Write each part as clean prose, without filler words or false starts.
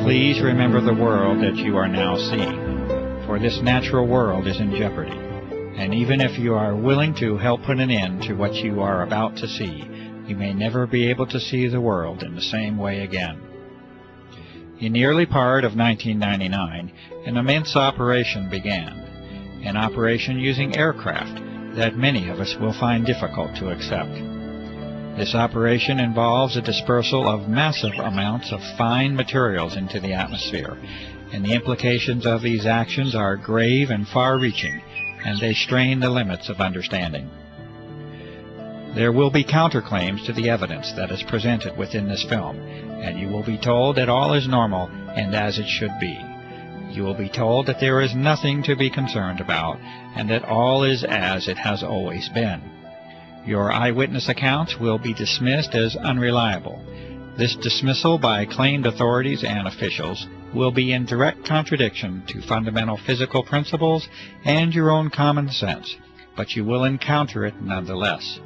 Please remember the world that you are now seeing, for this natural world is in jeopardy, and even if you are willing to help put an end to what you are about to see, you may never be able to see the world in the same way again. In the early part of 1999, an immense operation began, an operation using aircraft that many of us will find difficult to accept. This operation involves a dispersal of massive amounts of fine materials into the atmosphere, and the implications of these actions are grave and far-reaching, and they strain the limits of understanding. There will be counterclaims to the evidence that is presented within this film, and you will be told that all is normal and as it should be. You will be told that there is nothing to be concerned about, and that all is as it has always been. Your eyewitness accounts will be dismissed as unreliable. This dismissal by claimed authorities and officials will be in direct contradiction to fundamental physical principles and your own common sense, but you will encounter it nonetheless.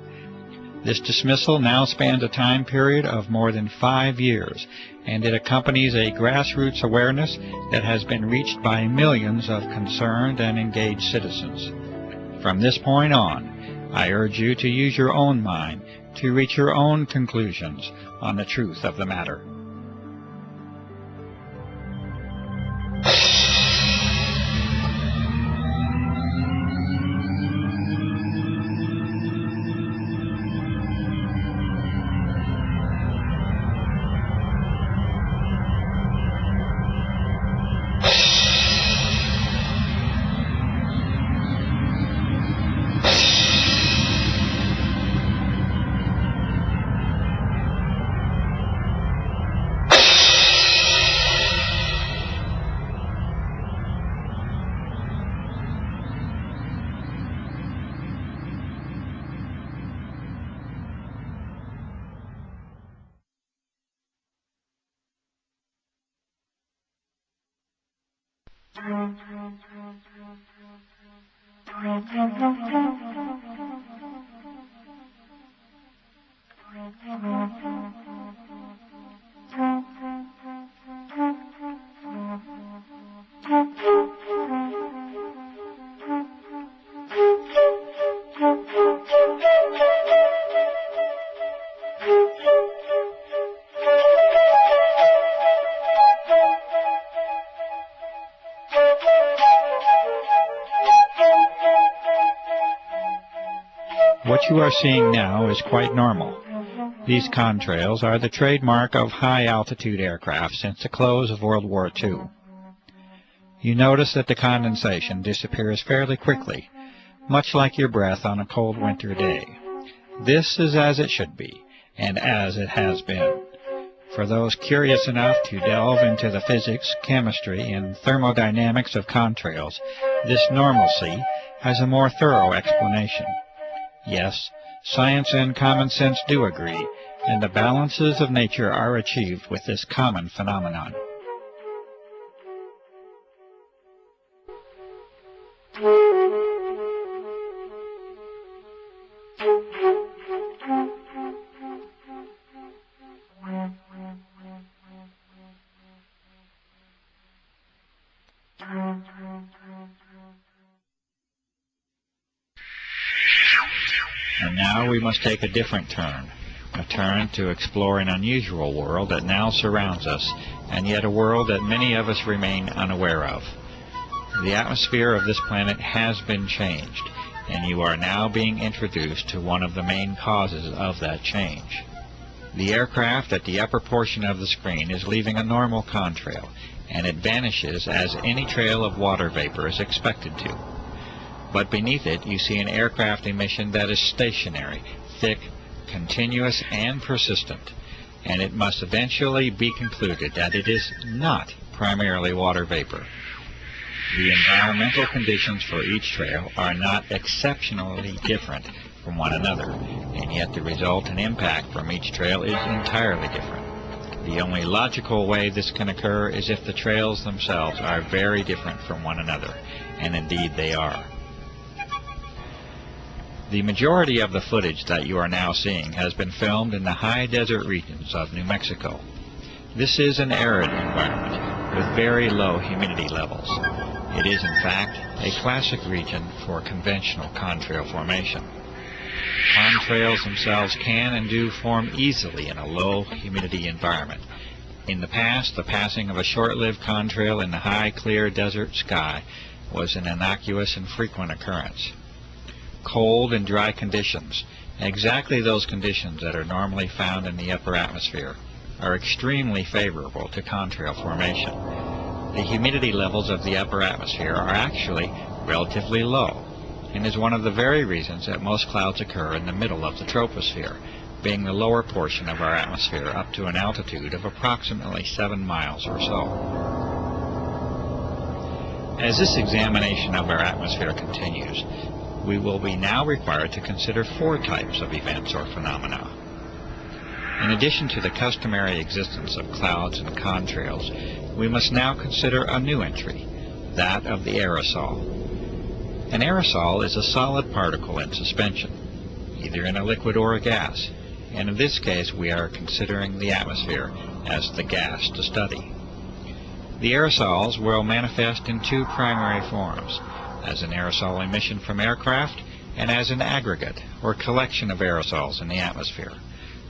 This dismissal now spans a time period of more than 5 years, and it accompanies a grassroots awareness that has been reached by millions of concerned and engaged citizens. From this point on, I urge you to use your own mind to reach your own conclusions on the truth of the matter. What you are seeing now is quite normal. These contrails are the trademark of high-altitude aircraft since the close of World War II. You notice that the condensation disappears fairly quickly, much like your breath on a cold winter day. This is as it should be, and as it has been. For those curious enough to delve into the physics, chemistry, and thermodynamics of contrails, this normalcy has a more thorough explanation. Yes, science and common sense do agree, and the balances of nature are achieved with this common phenomenon. And now we must take a different turn, a turn to explore an unusual world that now surrounds us, and yet a world that many of us remain unaware of. The atmosphere of this planet has been changed, and you are now being introduced to one of the main causes of that change. The aircraft at the upper portion of the screen is leaving a normal contrail, and it vanishes as any trail of water vapor is expected to. But beneath it you see an aircraft emission that is stationary, thick, continuous, and persistent, and it must eventually be concluded that it is not primarily water vapor. The environmental conditions for each trail are not exceptionally different from one another, and yet the result and impact from each trail is entirely different. The only logical way this can occur is if the trails themselves are very different from one another, and indeed they are. The majority of the footage that you are now seeing has been filmed in the high desert regions of New Mexico. This is an arid environment with very low humidity levels. It is, in fact, a classic region for conventional contrail formation. Contrails themselves can and do form easily in a low humidity environment. In the past, the passing of a short-lived contrail in the high, clear desert sky was an innocuous and frequent occurrence. Cold and dry conditions, exactly those conditions that are normally found in the upper atmosphere, are extremely favorable to contrail formation. The humidity levels of the upper atmosphere are actually relatively low, and is one of the very reasons that most clouds occur in the middle of the troposphere, being the lower portion of our atmosphere up to an altitude of approximately 7 miles or so. As this examination of our atmosphere continues, we will be now required to consider 4 types of events or phenomena. In addition to the customary existence of clouds and contrails, we must now consider a new entry, that of the aerosol. An aerosol is a solid particle in suspension, either in a liquid or a gas, and in this case we are considering the atmosphere as the gas to study. The aerosols will manifest in 2 primary forms, as an aerosol emission from aircraft and as an aggregate or collection of aerosols in the atmosphere.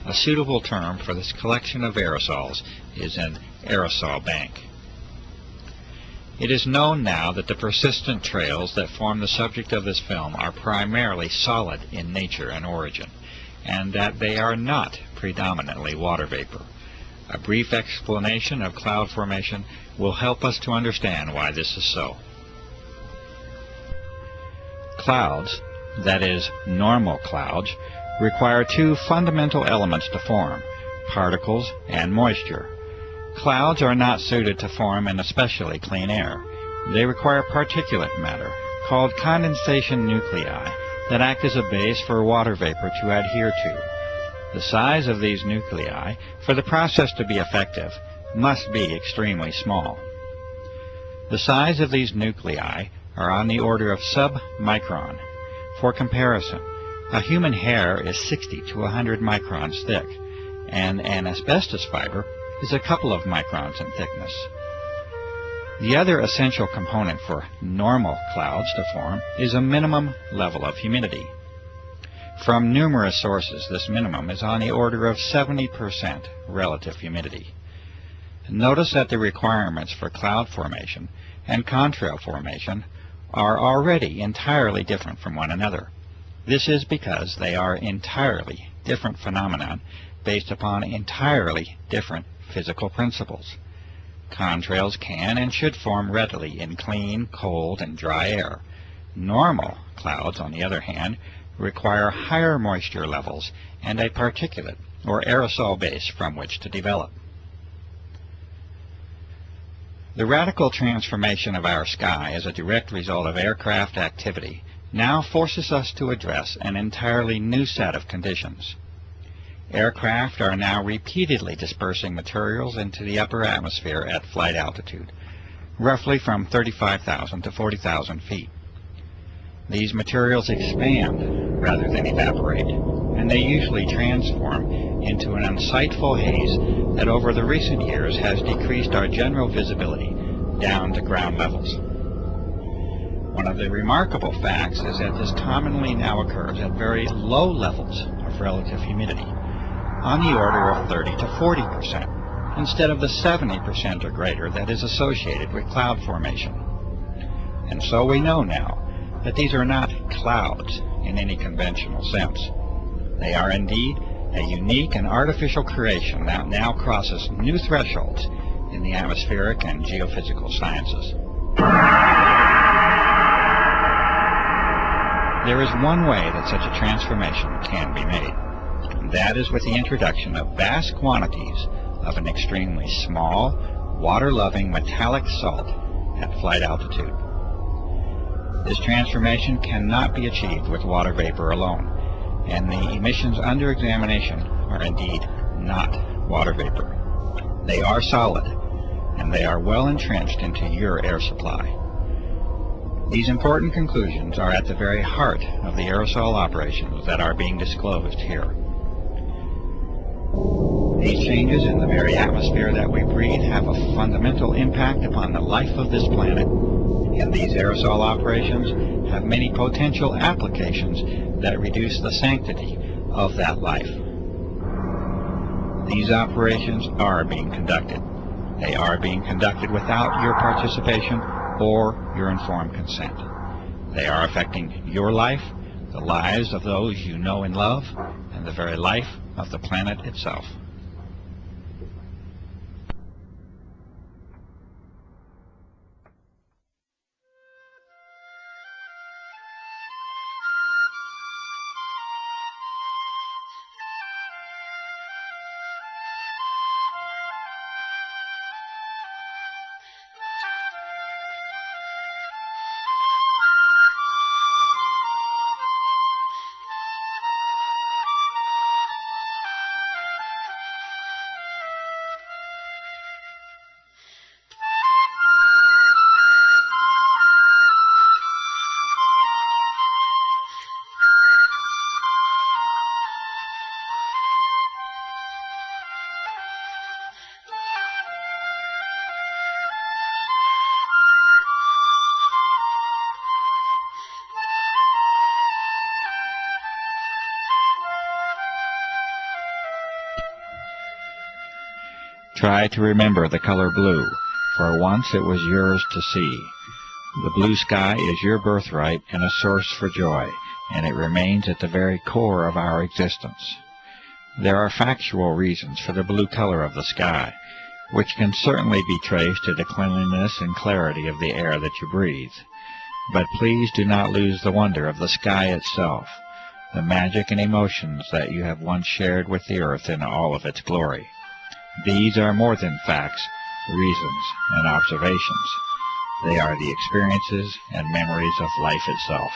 A suitable term for this collection of aerosols is an aerosol bank. It is known now that the persistent trails that form the subject of this film are primarily solid in nature and origin, and that they are not predominantly water vapor. A brief explanation of cloud formation will help us to understand why this is so. Clouds, that is, normal clouds, require 2 fundamental elements to form, particles and moisture. Clouds are not suited to form in especially clean air. They require particulate matter, called condensation nuclei, that act as a base for water vapor to adhere to. The size of these nuclei, for the process to be effective, must be extremely small. The size of these nuclei are on the order of sub-micron. For comparison, a human hair is 60 to 100 microns thick, and an asbestos fiber is a couple of microns in thickness. The other essential component for normal clouds to form is a minimum level of humidity. From numerous sources, this minimum is on the order of 70% relative humidity. Notice that the requirements for cloud formation and contrail formation are already entirely different from one another. This is because they are entirely different phenomena based upon entirely different physical principles. Contrails can and should form readily in clean, cold, and dry air. Normal clouds, on the other hand, require higher moisture levels and a particulate or aerosol base from which to develop. The radical transformation of our sky as a direct result of aircraft activity now forces us to address an entirely new set of conditions. Aircraft are now repeatedly dispersing materials into the upper atmosphere at flight altitude, roughly from 35,000 to 40,000 feet. These materials expand rather than evaporate, and they usually transform into an unsightful haze that over the recent years has decreased our general visibility down to ground levels. One of the remarkable facts is that this commonly now occurs at very low levels of relative humidity, on the order of 30 to 40%, instead of the 70% or greater that is associated with cloud formation. And so we know now that these are not clouds in any conventional sense. They are indeed a unique and artificial creation that now crosses new thresholds in the atmospheric and geophysical sciences. There is one way that such a transformation can be made, and that is with the introduction of vast quantities of an extremely small, water-loving metallic salt at flight altitude. This transformation cannot be achieved with water vapor alone, and the emissions under examination are indeed not water vapor. They are solid, and they are well entrenched into your air supply. These important conclusions are at the very heart of the aerosol operations that are being disclosed here. These changes in the very atmosphere that we breathe have a fundamental impact upon the life of this planet, and these aerosol operations have many potential applications that reduce the sanctity of that life. These operations are being conducted. They are being conducted without your participation or your informed consent. They are affecting your life, the lives of those you know and love, and the very life of the planet itself. Try to remember the color blue, for once it was yours to see. The blue sky is your birthright and a source for joy, and it remains at the very core of our existence. There are factual reasons for the blue color of the sky, which can certainly be traced to the cleanliness and clarity of the air that you breathe. But please do not lose the wonder of the sky itself, the magic and emotions that you have once shared with the earth in all of its glory. These are more than facts, reasons, and observations. They are the experiences and memories of life itself.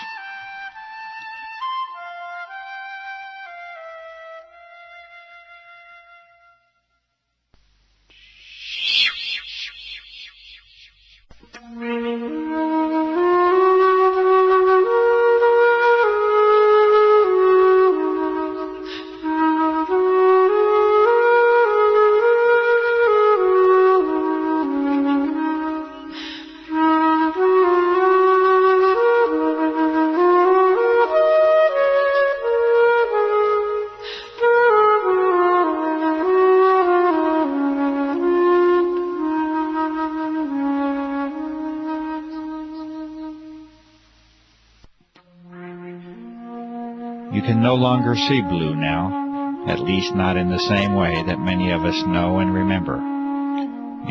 You can no longer see blue now, at least not in the same way that many of us know and remember.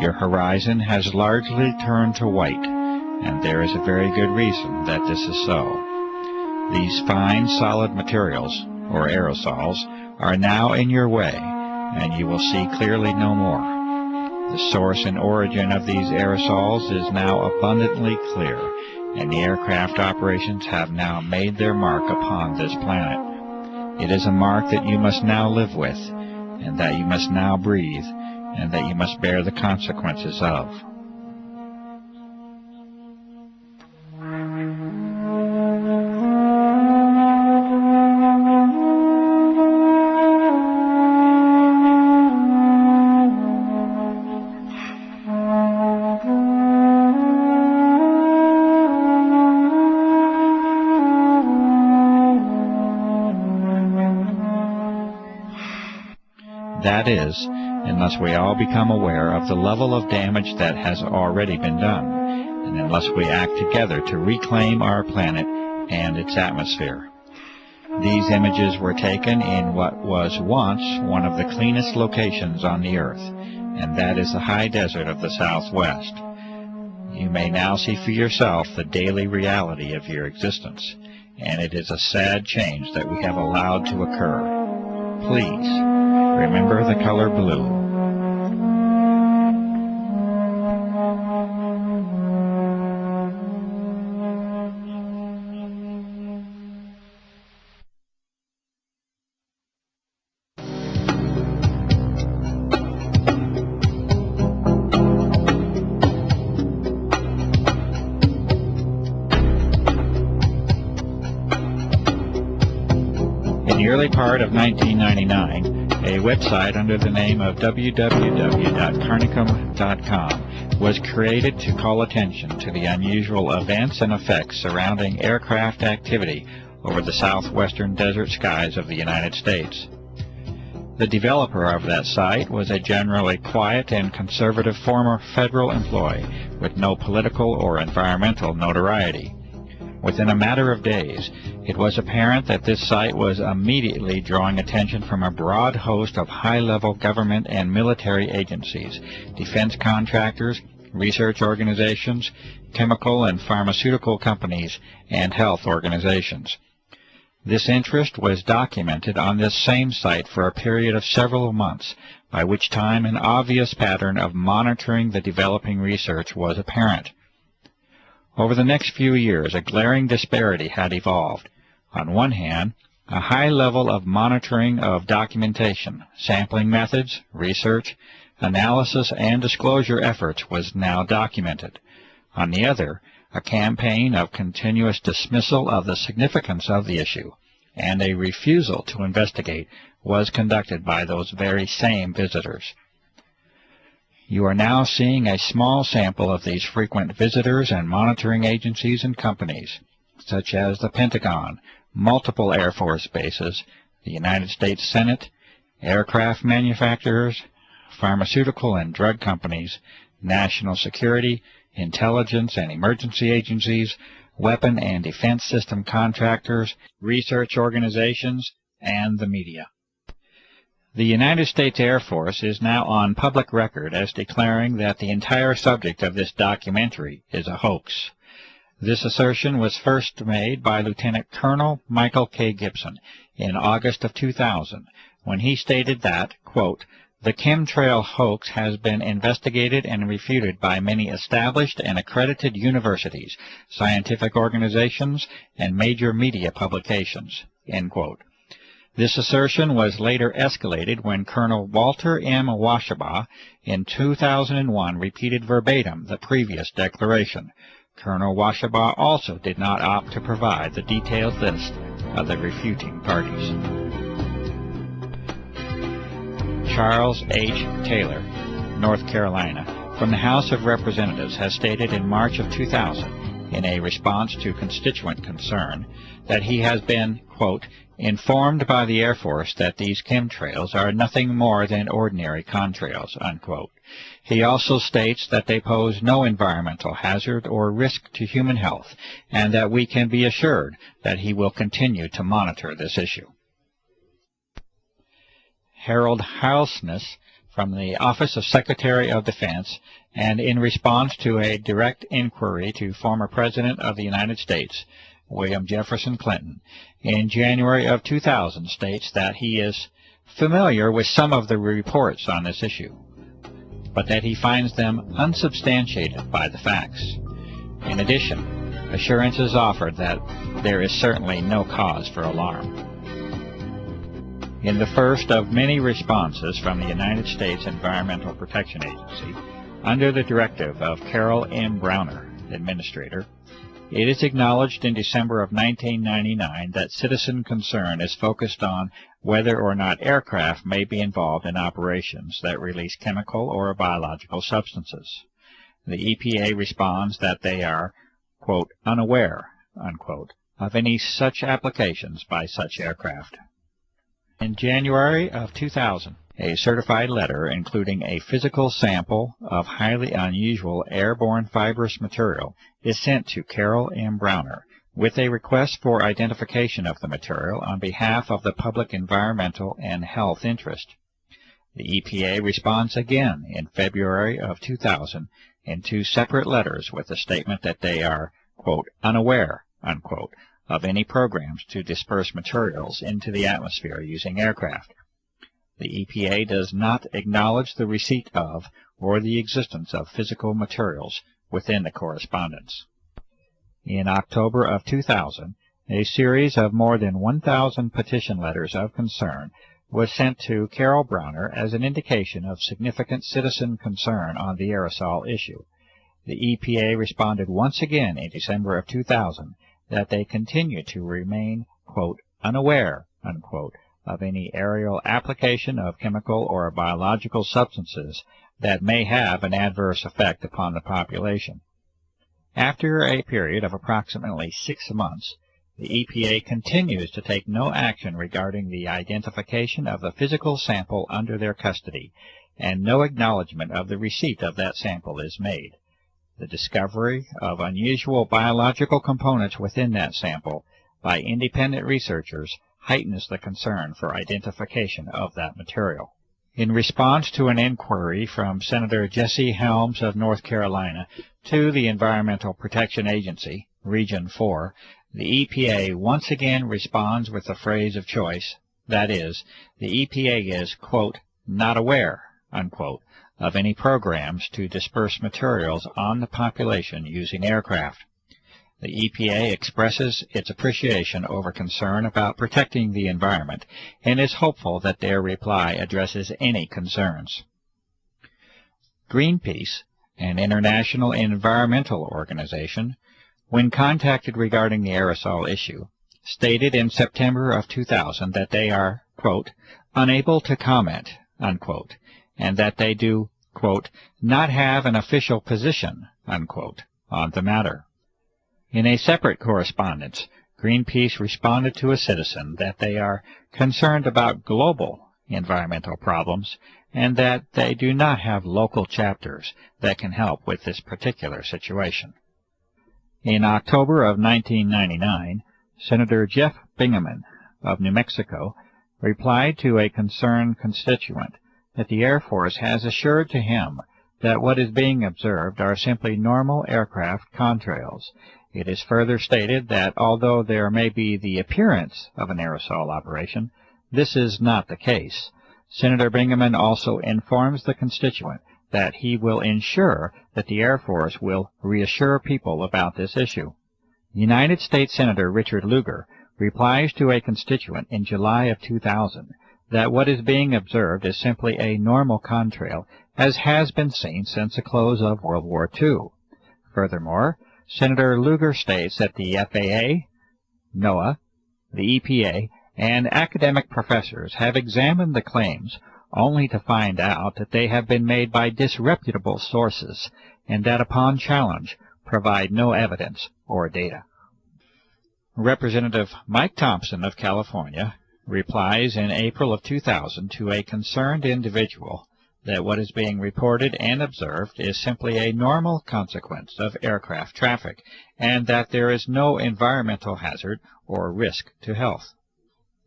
Your horizon has largely turned to white, and there is a very good reason that this is so. These fine, solid materials, or aerosols, are now in your way, and you will see clearly no more. The source and origin of these aerosols is now abundantly clear, and the aircraft operations have now made their mark upon this planet. It is a mark that you must now live with, and that you must now breathe, and that you must bear the consequences of. That is, unless we all become aware of the level of damage that has already been done, and unless we act together to reclaim our planet and its atmosphere. These images were taken in what was once one of the cleanest locations on the earth, and that is the high desert of the Southwest. You may now see for yourself the daily reality of your existence, and it is a sad change that we have allowed to occur. Please, remember the color blue. In the early part of 1999, A website under the name of www.carnicom.com was created to call attention to the unusual events and effects surrounding aircraft activity over the southwestern desert skies of the United States. The developer of that site was a generally quiet and conservative former federal employee with no political or environmental notoriety. Within a matter of days, it was apparent that this site was immediately drawing attention from a broad host of high-level government and military agencies, defense contractors, research organizations, chemical and pharmaceutical companies, and health organizations. This interest was documented on this same site for a period of several months, by which time an obvious pattern of monitoring the developing research was apparent. Over the next few years, a glaring disparity had evolved. On one hand, a high level of monitoring of documentation, sampling methods, research, analysis, and disclosure efforts was now documented. On the other, a campaign of continuous dismissal of the significance of the issue and a refusal to investigate was conducted by those very same visitors. You are now seeing a small sample of these frequent visitors and monitoring agencies and companies, such as the Pentagon, multiple Air Force bases, the United States Senate, aircraft manufacturers, pharmaceutical and drug companies, national security, intelligence and emergency agencies, weapon and defense system contractors, research organizations, and the media. The United States Air Force is now on public record as declaring that the entire subject of this documentary is a hoax. This assertion was first made by Lieutenant Colonel Michael K. Gibson in August of 2000, when he stated that, quote, "The chemtrail hoax has been investigated and refuted by many established and accredited universities, scientific organizations, and major media publications," end quote. This assertion was later escalated when Colonel Walter M. Washabaugh in 2001 repeated verbatim the previous declaration. Colonel Washabaugh also did not opt to provide the detailed list of the refuting parties. Charles H. Taylor, North Carolina, from the House of Representatives, has stated in March of 2000, in a response to constituent concern, that he has been, quote, "informed by the Air Force that these chemtrails are nothing more than ordinary contrails," unquote. He also states that they pose no environmental hazard or risk to human health, and that we can be assured that he will continue to monitor this issue. Harold Halsness, from the Office of Secretary of Defense, and in response to a direct inquiry to former President of the United States, William Jefferson Clinton, in January of 2000, states that he is familiar with some of the reports on this issue, but that he finds them unsubstantiated by the facts. In addition, assurances offered that there is certainly no cause for alarm. In the first of many responses from the United States Environmental Protection Agency, under the directive of Carol M. Browner, Administrator, it is acknowledged in December of 1999 that citizen concern is focused on whether or not aircraft may be involved in operations that release chemical or biological substances. The EPA responds that they are, quote, "unaware," unquote, of any such applications by such aircraft. In January of 2000, a certified letter including a physical sample of highly unusual airborne fibrous material is sent to Carol M. Browner with a request for identification of the material on behalf of the public environmental and health interest. The EPA responds again in February of 2000 in two separate letters with the statement that they are, quote, "unaware," unquote, of any programs to disperse materials into the atmosphere using aircraft. The EPA does not acknowledge the receipt of or the existence of physical materials within the correspondence. In October of 2000, a series of more than 1,000 petition letters of concern was sent to Carol Browner as an indication of significant citizen concern on the aerosol issue. The EPA responded once again in December of 2000 that they continue to remain, quote, "unaware," unquote, of any aerial application of chemical or biological substances that may have an adverse effect upon the population. After a period of approximately 6 months, the EPA continues to take no action regarding the identification of the physical sample under their custody, and no acknowledgment of the receipt of that sample is made. The discovery of unusual biological components within that sample by independent researchers heightens the concern for identification of that material. In response to an inquiry from Senator Jesse Helms of North Carolina to the Environmental Protection Agency, Region 4, the EPA once again responds with the phrase of choice, that is, the EPA is, quote, not aware, unquote, of any programs to disperse materials on the population using aircraft. The EPA expresses its appreciation over concern about protecting the environment and is hopeful that their reply addresses any concerns. Greenpeace, an international environmental organization, when contacted regarding the aerosol issue, stated in September of 2000 that they are, quote, unable to comment, unquote, and that they do, quote, not have an official position, unquote, on the matter. In a separate correspondence, Greenpeace responded to a citizen that they are concerned about global environmental problems and that they do not have local chapters that can help with this particular situation. In October of 1999, Senator Jeff Bingaman of New Mexico replied to a concerned constituent that the Air Force has assured to him that what is being observed are simply normal aircraft contrails. It is further stated that although there may be the appearance of an aerosol operation, this is not the case. Senator Bingaman also informs the constituent that he will ensure that the Air Force will reassure people about this issue. United States Senator Richard Lugar replies to a constituent in July of 2000 that what is being observed is simply a normal contrail, as has been seen since the close of World War II. Furthermore, Senator Lugar states that the FAA, NOAA, the EPA, and academic professors have examined the claims only to find out that they have been made by disreputable sources and that upon challenge provide no evidence or data. Representative Mike Thompson of California replies in April of 2000 to a concerned individual that what is being reported and observed is simply a normal consequence of aircraft traffic, and that there is no environmental hazard or risk to health.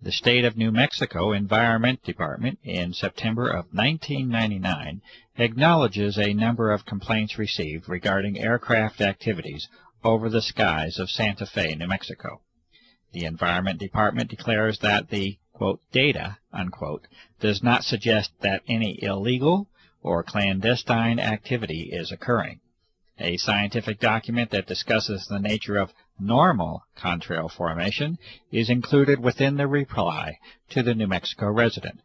The State of New Mexico Environment Department in September of 1999 acknowledges a number of complaints received regarding aircraft activities over the skies of Santa Fe, New Mexico. The Environment Department declares that the, quote, data, unquote, does not suggest that any illegal or clandestine activity is occurring. A scientific document that discusses the nature of normal contrail formation is included within the reply to the New Mexico resident.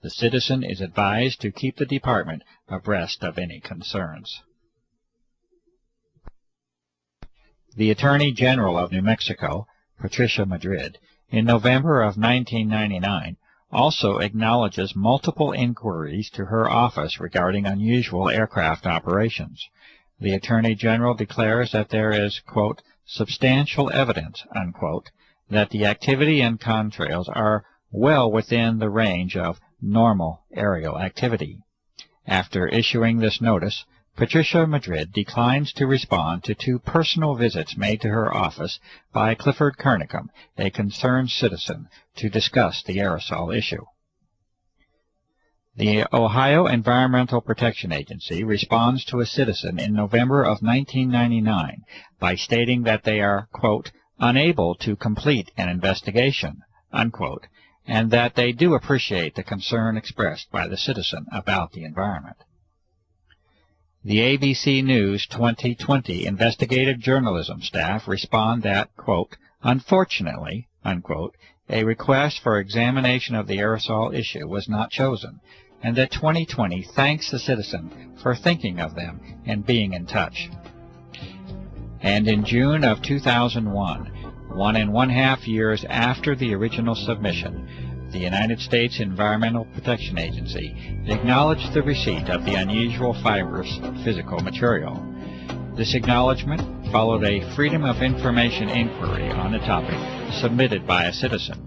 The citizen is advised to keep the department abreast of any concerns. The Attorney General of New Mexico, Patricia Madrid, in November of 1999, also acknowledges multiple inquiries to her office regarding unusual aircraft operations. The Attorney General declares that there is, quote, substantial evidence, unquote, that the activity and contrails are well within the range of normal aerial activity. After issuing this notice, Patricia Madrid declines to respond to 2 personal visits made to her office by Clifford Carnicom, a concerned citizen, to discuss the aerosol issue. The Ohio Environmental Protection Agency responds to a citizen in November of 1999 by stating that they are, quote, unable to complete an investigation, unquote, and that they do appreciate the concern expressed by the citizen about the environment. The ABC News 2020 investigative journalism staff respond that, quote, unfortunately, unquote, a request for examination of the aerosol issue was not chosen, and that 2020 thanks the citizen for thinking of them and being in touch. And in June of 2001, 1.5 years after the original submission, the United States Environmental Protection Agency acknowledged the receipt of the unusual fibrous physical material. This acknowledgment followed a Freedom of Information inquiry on the topic submitted by a citizen.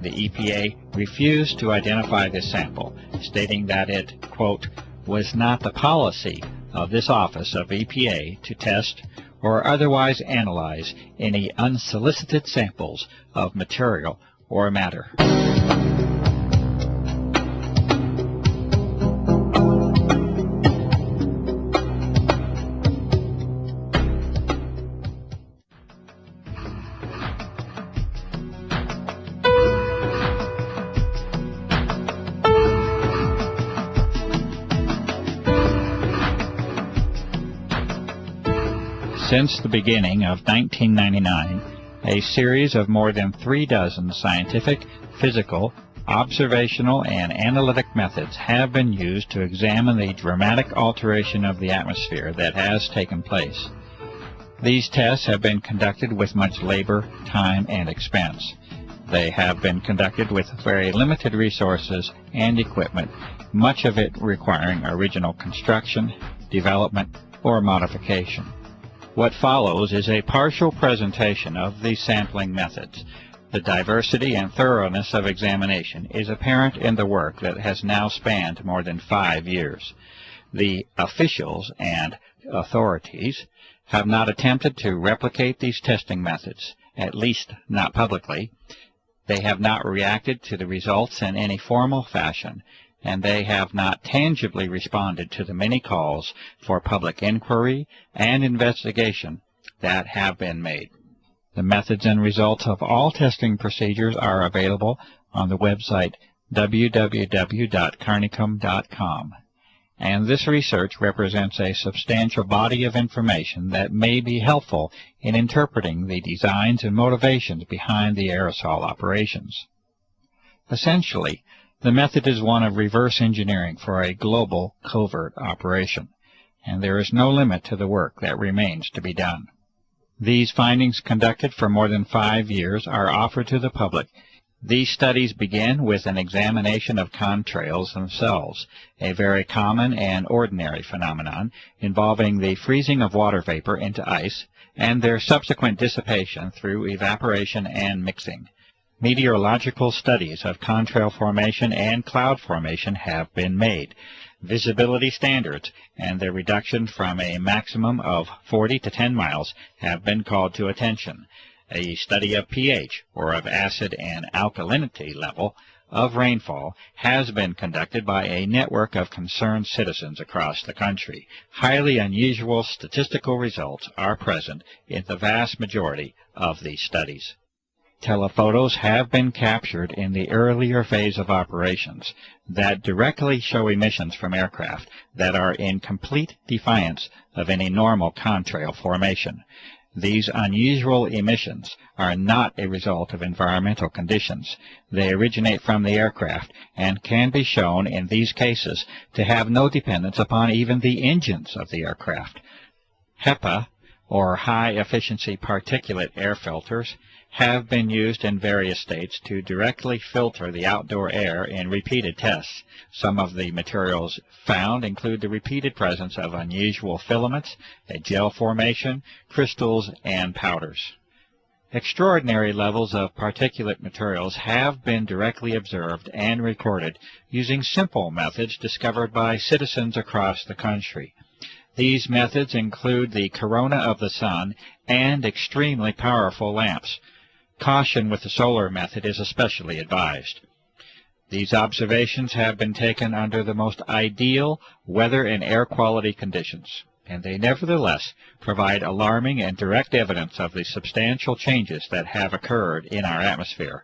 The EPA refused to identify this sample, stating that it, quote, was not the policy of this office of EPA to test or otherwise analyze any unsolicited samples of material or matter. Since the beginning of 1999, a series of more than 36 scientific, physical, observational, and analytic methods have been used to examine the dramatic alteration of the atmosphere that has taken place. These tests have been conducted with much labor, time, and expense. They have been conducted with very limited resources and equipment, much of it requiring original construction, development, or modification. What follows is a partial presentation of these sampling methods. The diversity and thoroughness of examination is apparent in the work that has now spanned more than 5 years. The officials and authorities have not attempted to replicate these testing methods, at least not publicly. They have not reacted to the results in any formal fashion, and they have not tangibly responded to the many calls for public inquiry and investigation that have been made. The methods and results of all testing procedures are available on the website www.carnicom.com, and this research represents a substantial body of information that may be helpful in interpreting the designs and motivations behind the aerosol operations. Essentially, the method is one of reverse engineering for a global covert operation, and there is no limit to the work that remains to be done. These findings, conducted for more than 5 years, are offered to the public. These studies begin with an examination of chemtrails themselves, a very common and ordinary phenomenon involving the freezing of water vapor into ice and their subsequent dissipation through evaporation and mixing. Meteorological studies of chemtrail formation and cloud formation have been made. Visibility standards and their reduction from a maximum of 40 to 10 miles have been called to attention. A study of pH, or of acid and alkalinity level, of rainfall has been conducted by a network of concerned citizens across the country. Highly unusual statistical results are present in the vast majority of these studies. Telephotos have been captured in the earlier phase of operations that directly show emissions from aircraft that are in complete defiance of any normal chemtrail formation. These unusual emissions are not a result of environmental conditions. They originate from the aircraft and can be shown in these cases to have no dependence upon even the engines of the aircraft. HEPA, or high-efficiency particulate air filters, have been used in various states to directly filter the outdoor air in repeated tests. Some of the materials found include the repeated presence of unusual filaments, a gel formation, crystals, and powders. Extraordinary levels of particulate materials have been directly observed and recorded using simple methods discovered by citizens across the country. These methods include the corona of the sun and extremely powerful lamps. Caution with the solar method is especially advised. These observations have been taken under the most ideal weather and air quality conditions, and they nevertheless provide alarming and direct evidence of the substantial changes that have occurred in our atmosphere.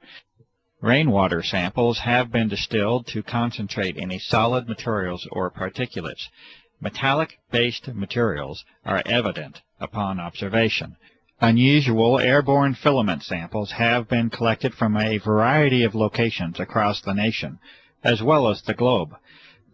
Rainwater samples have been distilled to concentrate any solid materials or particulates. Metallic-based materials are evident upon observation. Unusual airborne filament samples have been collected from a variety of locations across the nation, as well as the globe.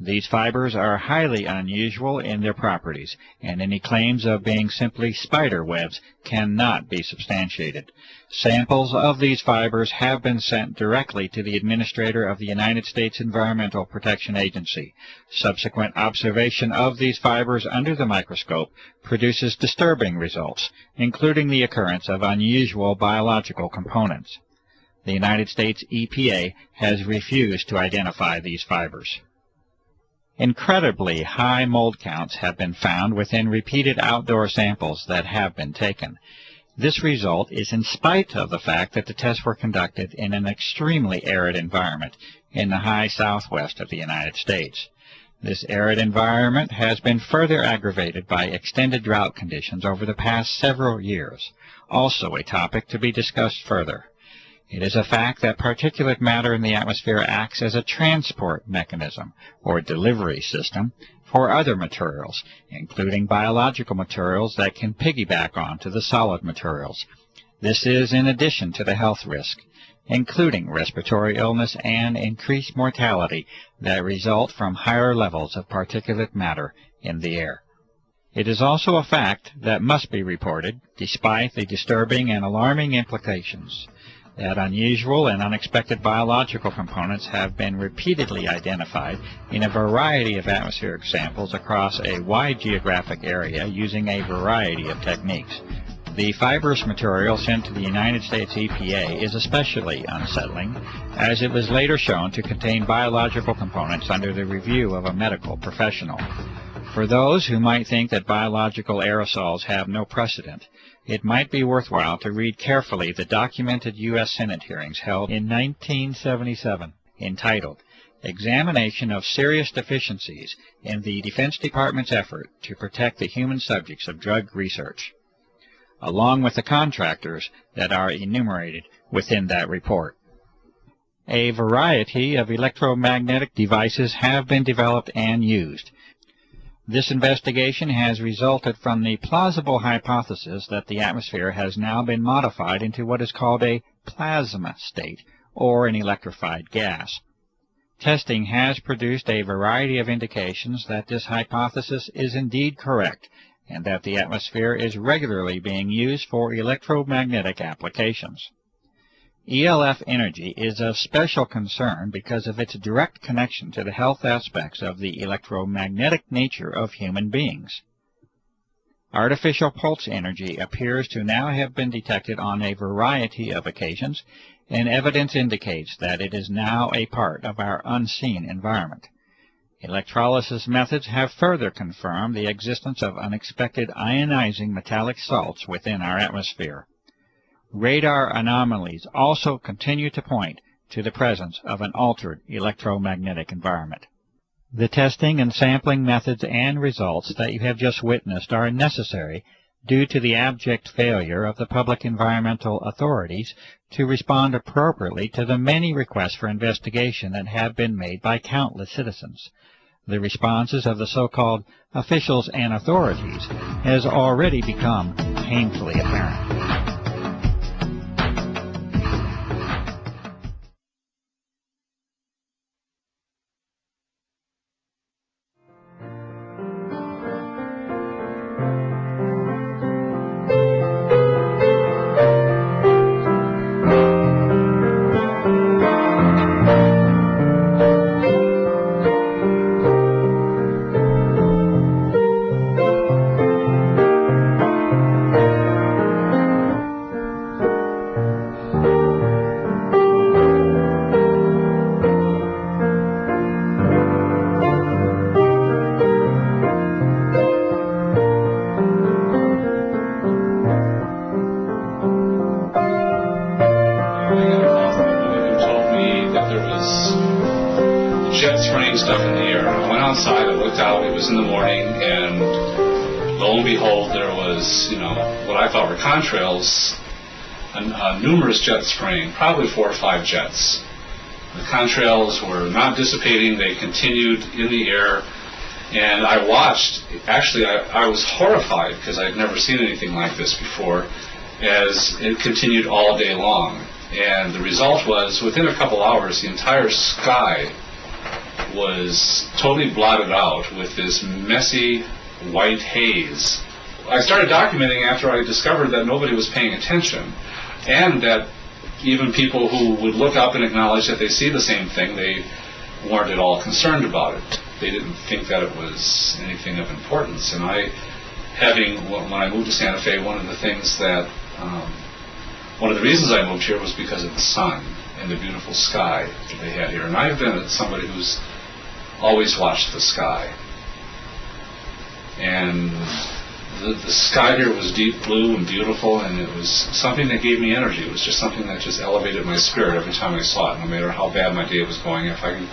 These fibers are highly unusual in their properties, and any claims of being simply spider webs cannot be substantiated. Samples of these fibers have been sent directly to the Administrator of the United States Environmental Protection Agency. Subsequent observation of these fibers under the microscope produces disturbing results, including the occurrence of unusual biological components. The United States EPA has refused to identify these fibers. Incredibly high mold counts have been found within repeated outdoor samples that have been taken. This result is in spite of the fact that the tests were conducted in an extremely arid environment in the high southwest of the United States. This arid environment has been further aggravated by extended drought conditions over the past several years, also a topic to be discussed further. It is a fact that particulate matter in the atmosphere acts as a transport mechanism or delivery system for other materials, including biological materials that can piggyback onto the solid materials. This is in addition to the health risk, including respiratory illness and increased mortality that result from higher levels of particulate matter in the air. It is also a fact that must be reported, despite the disturbing and alarming implications, that unusual and unexpected biological components have been repeatedly identified in a variety of atmospheric samples across a wide geographic area using a variety of techniques. The fibrous material sent to the United States EPA is especially unsettling, as it was later shown to contain biological components under the review of a medical professional. For those who might think that biological aerosols have no precedent, it might be worthwhile to read carefully the documented U.S. Senate hearings held in 1977, entitled Examination of Serious Deficiencies in the Defense Department's Effort to Protect the Human Subjects of Drug Research, along with the contractors that are enumerated within that report. A variety of electromagnetic devices have been developed and used. This investigation has resulted from the plausible hypothesis that the atmosphere has now been modified into what is called a plasma state, or an electrified gas. Testing has produced a variety of indications that this hypothesis is indeed correct, and that the atmosphere is regularly being used for electromagnetic applications. ELF energy is of special concern because of its direct connection to the health aspects of the electromagnetic nature of human beings. Artificial pulse energy appears to now have been detected on a variety of occasions, and evidence indicates that it is now a part of our unseen environment. Electrolysis methods have further confirmed the existence of unexpected ionizing metallic salts within our atmosphere. Radar anomalies also continue to point to the presence of an altered electromagnetic environment. The testing and sampling methods and results that you have just witnessed are necessary due to the abject failure of the public environmental authorities to respond appropriately to the many requests for investigation that have been made by countless citizens. The responses of the so-called officials and authorities has already become painfully apparent. Stuff in the air. I went outside, I looked out, it was in the morning, and lo and behold, there was, what I thought were contrails, numerous jets spraying, probably 4 or 5 jets. The contrails were not dissipating, they continued in the air, and I watched. Actually, I was horrified because I'd never seen anything like this before, as it continued all day long. And the result was, within a couple hours, the entire sky was totally blotted out with this messy white haze. I started documenting after I discovered that nobody was paying attention, and that even people who would look up and acknowledge that they see the same thing, they weren't at all concerned about it. They didn't think that it was anything of importance. And when I moved to Santa Fe, one of the reasons I moved here was because of the sun and the beautiful sky that they had here. And I've been somebody who's always watched the sky. And the sky here was deep blue and beautiful, and it was something that gave me energy. It was just something that just elevated my spirit every time I saw it, no matter how bad my day was going. If I could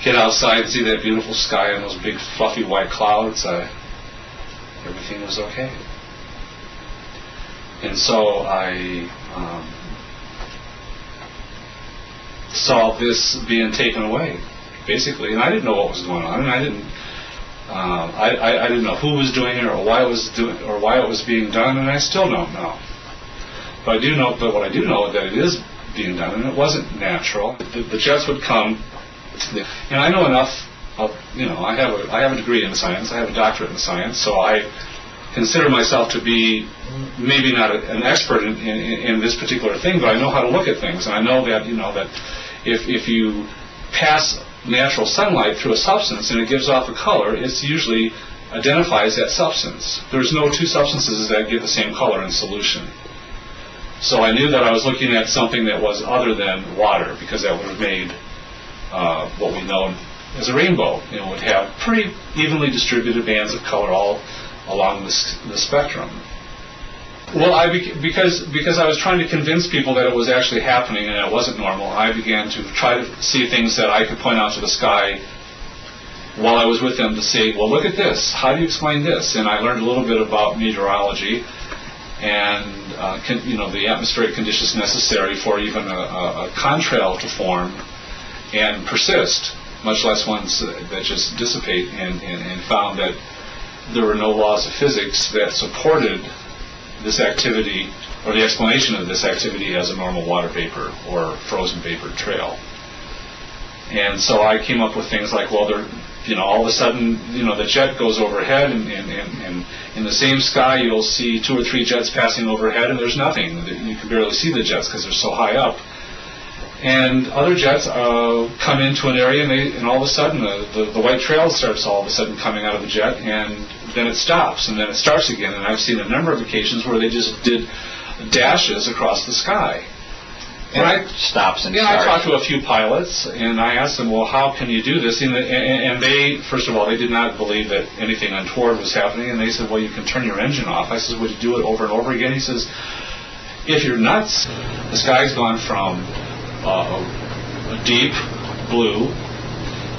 get outside and see that beautiful sky and those big fluffy white clouds, everything was okay. And so I saw this being taken away, basically, and I didn't know what was going on, and I didn't know who was doing it or why it was being done, and I still don't know. But what I do know is that it is being done, and it wasn't natural. The jets would come, and I know enough of, I have a degree in science, I have a doctorate in science, so I consider myself to be maybe not an expert in this particular thing, but I know how to look at things, and I know that that if you pass natural sunlight through a substance and it gives off a color, it usually identifies that substance. There's no two substances that give the same color in solution. So I knew that I was looking at something that was other than water, because that would have made what we know as a rainbow. It would have pretty evenly distributed bands of color all along the spectrum. Well, because I was trying to convince people that it was actually happening and it wasn't normal, I began to try to see things that I could point out to the sky while I was with them to say, well, look at this. How do you explain this? And I learned a little bit about meteorology and the atmospheric conditions necessary for even a contrail to form and persist, much less ones that just dissipate, and found that there were no laws of physics that supported this activity, or the explanation of this activity, as a normal water vapor or frozen vapor trail. And so I came up with things like, well, all of a sudden, the jet goes overhead, and in the same sky you'll see 2 or 3 jets passing overhead, and there's nothing. You can barely see the jets because they're so high up. And other jets come into an area, and all of a sudden the white trail starts all of a sudden coming out of the jet, and then it stops, and then it starts again. And I've seen a number of occasions where they just did dashes across the sky. And I stops and I talked to a few pilots, and I asked them, well, how can you do this? And they, first of all, they did not believe that anything untoward was happening, and they said, well, you can turn your engine off. I said, would you do it over and over again? He says, if you're nuts, the sky's gone from a deep blue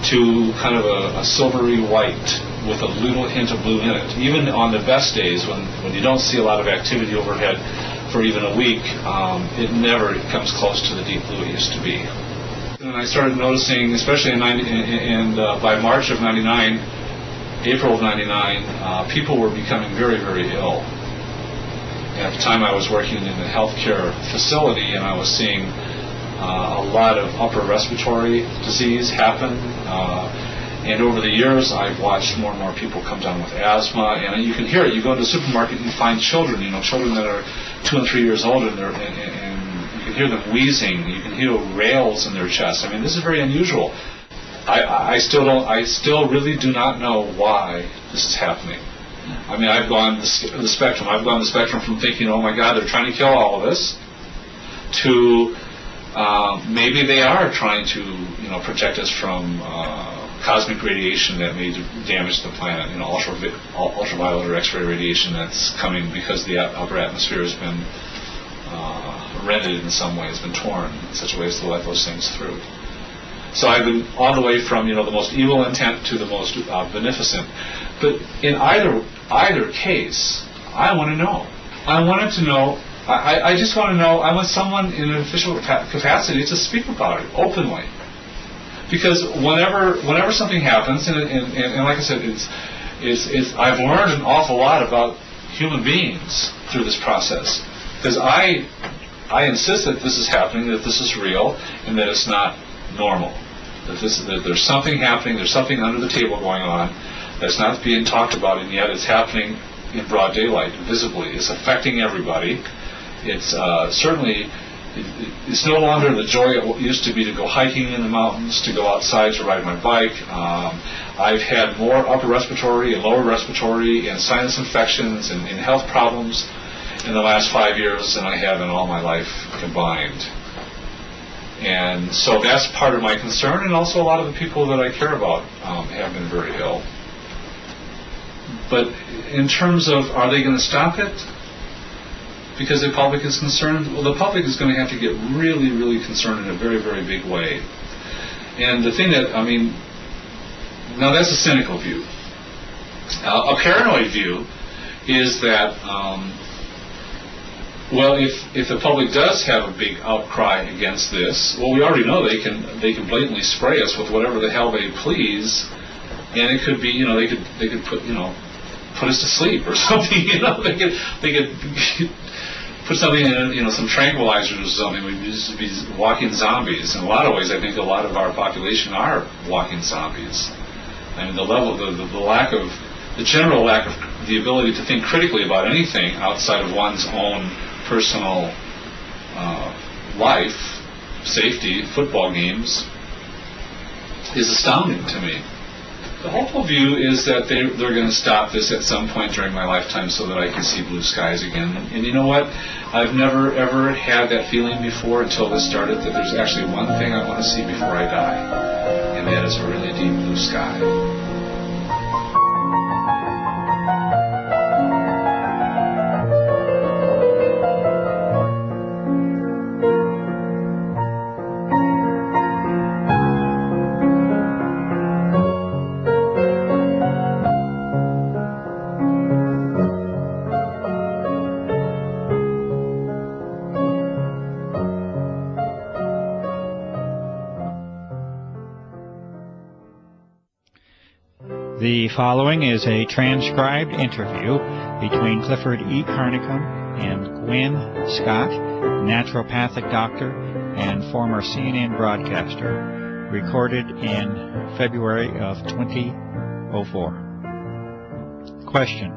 to kind of a silvery white with a little hint of blue in it. Even on the best days, when you don't see a lot of activity overhead for even a week, it never comes close to the deep blue it used to be. And I started noticing, especially by March of '99, April of '99, people were becoming very, very ill. At the time, I was working in a healthcare facility, and I was seeing a lot of upper respiratory disease happen. And over the years, I've watched more and more people come down with asthma, and you can hear it. You go to the supermarket and you find children that are 2 and 3 years old, and you can hear them wheezing. You can hear rails in their chest. I mean, this is very unusual. I still really do not know why this is happening. I mean, I've gone the spectrum. I've gone the spectrum from thinking, oh my God, they're trying to kill all of us, to maybe they are trying to protect us from cosmic radiation that may damage the planet, ultraviolet or X-ray radiation that's coming because the upper atmosphere has been rented in some way, has been torn in such a way as to let those things through. So I've been all the way from the most evil intent to the most beneficent. But in either case, I want to know. I wanted to know. I just want to know. I want someone in an official capacity to speak about it openly. Because whenever something happens, and like I said, I've learned an awful lot about human beings through this process. Because I insist that this is happening, that this is real, and that it's not normal. that there's something happening, there's something under the table going on that's not being talked about, and yet it's happening in broad daylight, visibly. It's affecting everybody. It's certainly, it's no longer the joy it used to be to go hiking in the mountains, to go outside to ride my bike. I've had more upper respiratory and lower respiratory and sinus infections and health problems in the last 5 years than I have in all my life combined. And so that's part of my concern, and also a lot of the people that I care about have been very ill. But in terms of, are they going to stop it because the public is concerned? Well, the public is going to have to get really, really concerned in a very, very big way. And the thing that, I mean, now that's a cynical view. A paranoid view is that, well, if the public does have a big outcry against this, well, we already know they can blatantly spray us with whatever the hell they please, and it could be, you know, they could put, you know, put us to sleep or something, you know, they could put something in, you know, some tranquilizers or something. We'd just be walking zombies. In a lot of ways, I think a lot of our population are walking zombies. I mean, the level, the lack of, the general lack of the ability to think critically about anything outside of one's own personal life, safety, football games, is astounding to me. The hopeful view is that they're going to stop this at some point during my lifetime so that I can see blue skies again. And you know what? I've never, ever had that feeling before until this started, that there's actually one thing I want to see before I die, and that is a really deep blue sky. The following is a transcribed interview between Clifford E. Carnicom and Gwen Scott, naturopathic doctor and former CNN broadcaster, recorded in February of 2004. Question: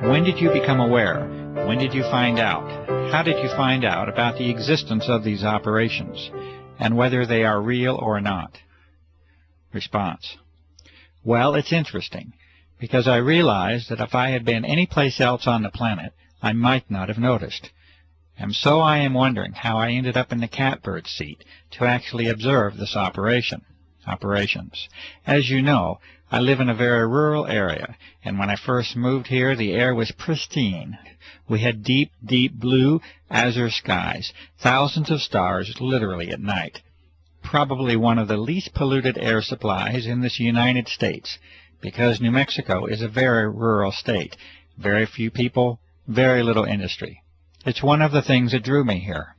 when did you become aware? When did you find out? How did you find out about the existence of these operations, and whether they are real or not? Response: well, it's interesting, because I realized that if I had been any place else on the planet, I might not have noticed. And so I am wondering how I ended up in the catbird seat to actually observe this operations. As you know, I live in a very rural area, and when I first moved here, the air was pristine. We had deep, deep blue, azure skies, thousands of stars literally at night. Probably one of the least polluted air supplies in this United States, because New Mexico is a very rural state. Very few people, very little industry. It's one of the things that drew me here.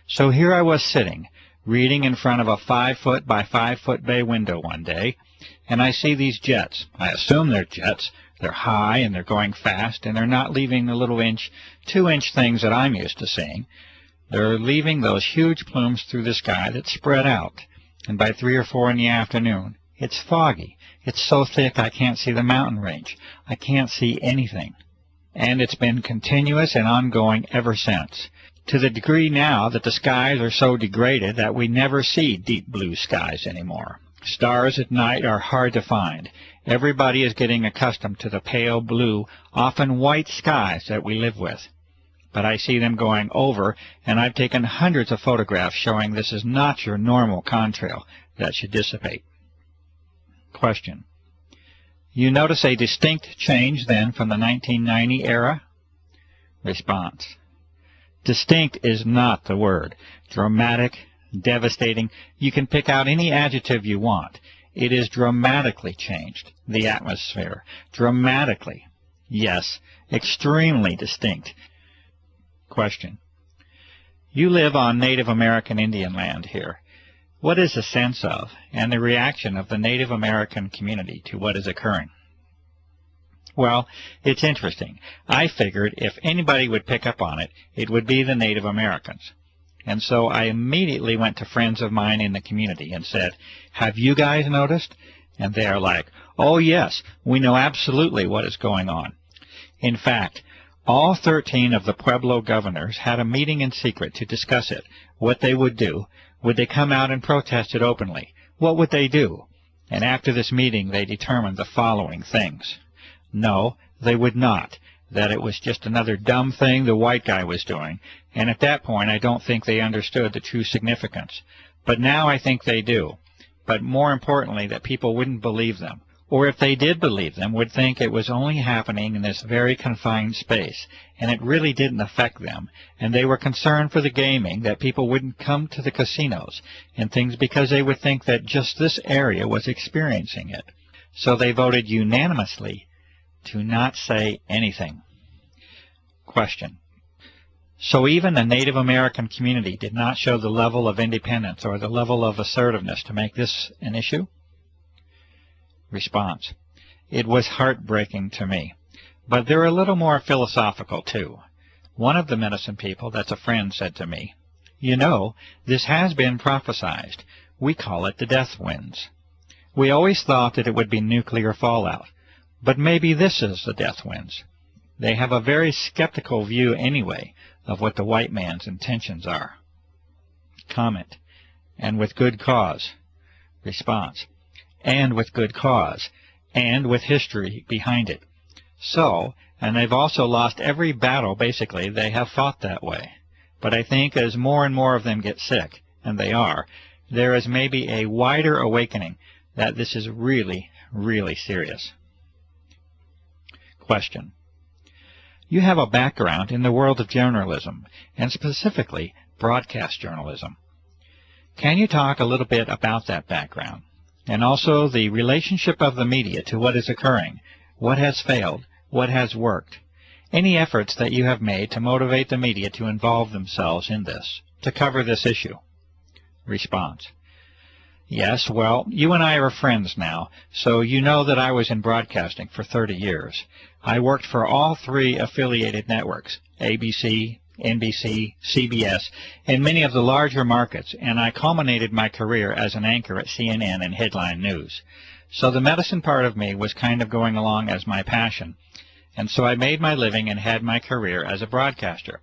So here I was sitting, reading in front of a 5-foot by 5-foot bay window one day, and I see these jets. I assume they're jets. They're high and they're going fast, and they're not leaving the little 2-inch things that I'm used to seeing. They're leaving those huge plumes through the sky that spread out, and by 3 or 4 in the afternoon, it's foggy. It's so thick I can't see the mountain range. I can't see anything. And it's been continuous and ongoing ever since, to the degree now that the skies are so degraded that we never see deep blue skies anymore. Stars at night are hard to find. Everybody is getting accustomed to the pale blue, often white skies that we live with. But I see them going over, and I've taken hundreds of photographs showing this is not your normal contrail that should dissipate. Question: you notice a distinct change then from the 1990 era? Response: distinct is not the word. Dramatic, devastating, you can pick out any adjective you want. It is dramatically changed, the atmosphere. Dramatically. Yes, extremely distinct. Question: you live on Native American Indian land here. What is the sense of and the reaction of the Native American community to what is occurring? Well, it's interesting. I figured if anybody would pick up on it, it would be the Native Americans. And so I immediately went to friends of mine in the community and said, "Have you guys noticed?" And they are like, "Oh yes, we know absolutely what is going on." In fact, all 13 of the Pueblo governors had a meeting in secret to discuss it, what they would do. Would they come out and protest it openly? What would they do? And after this meeting, they determined the following things. No, they would not. That it was just another dumb thing the white guy was doing, and at that point I don't think they understood the true significance. But now I think they do. But more importantly, that people wouldn't believe them, or if they did believe them, would think it was only happening in this very confined space, and it really didn't affect them, and they were concerned for the gaming, that people wouldn't come to the casinos and things because they would think that just this area was experiencing it. So they voted unanimously to not say anything. Question. So even the Native American community did not show the level of independence or the level of assertiveness to make this an issue? Response. It was heartbreaking to me. But they're a little more philosophical, too. One of the medicine people that's a friend said to me, "You know, this has been prophesized. We call it the death winds. We always thought that it would be nuclear fallout. But maybe this is the death winds." They have a very skeptical view anyway of what the white man's intentions are. Comment. And with good cause. Response. And with good cause. And with history behind it. So, and they've also lost every battle, basically, they have fought that way. But I think as more and more of them get sick, and they are, there is maybe a wider awakening that this is really, really serious. Question. You have a background in the world of journalism, and specifically broadcast journalism. Can you talk a little bit about that background, and also the relationship of the media to what is occurring, what has failed, what has worked, any efforts that you have made to motivate the media to involve themselves in this, to cover this issue? Response. Yes, well, you and I are friends now, so you know that I was in broadcasting for 30 years. I worked for all 3 affiliated networks, ABC, NBC, CBS, in many of the larger markets, and I culminated my career as an anchor at CNN and Headline News. So the medicine part of me was kind of going along as my passion, and so I made my living and had my career as a broadcaster,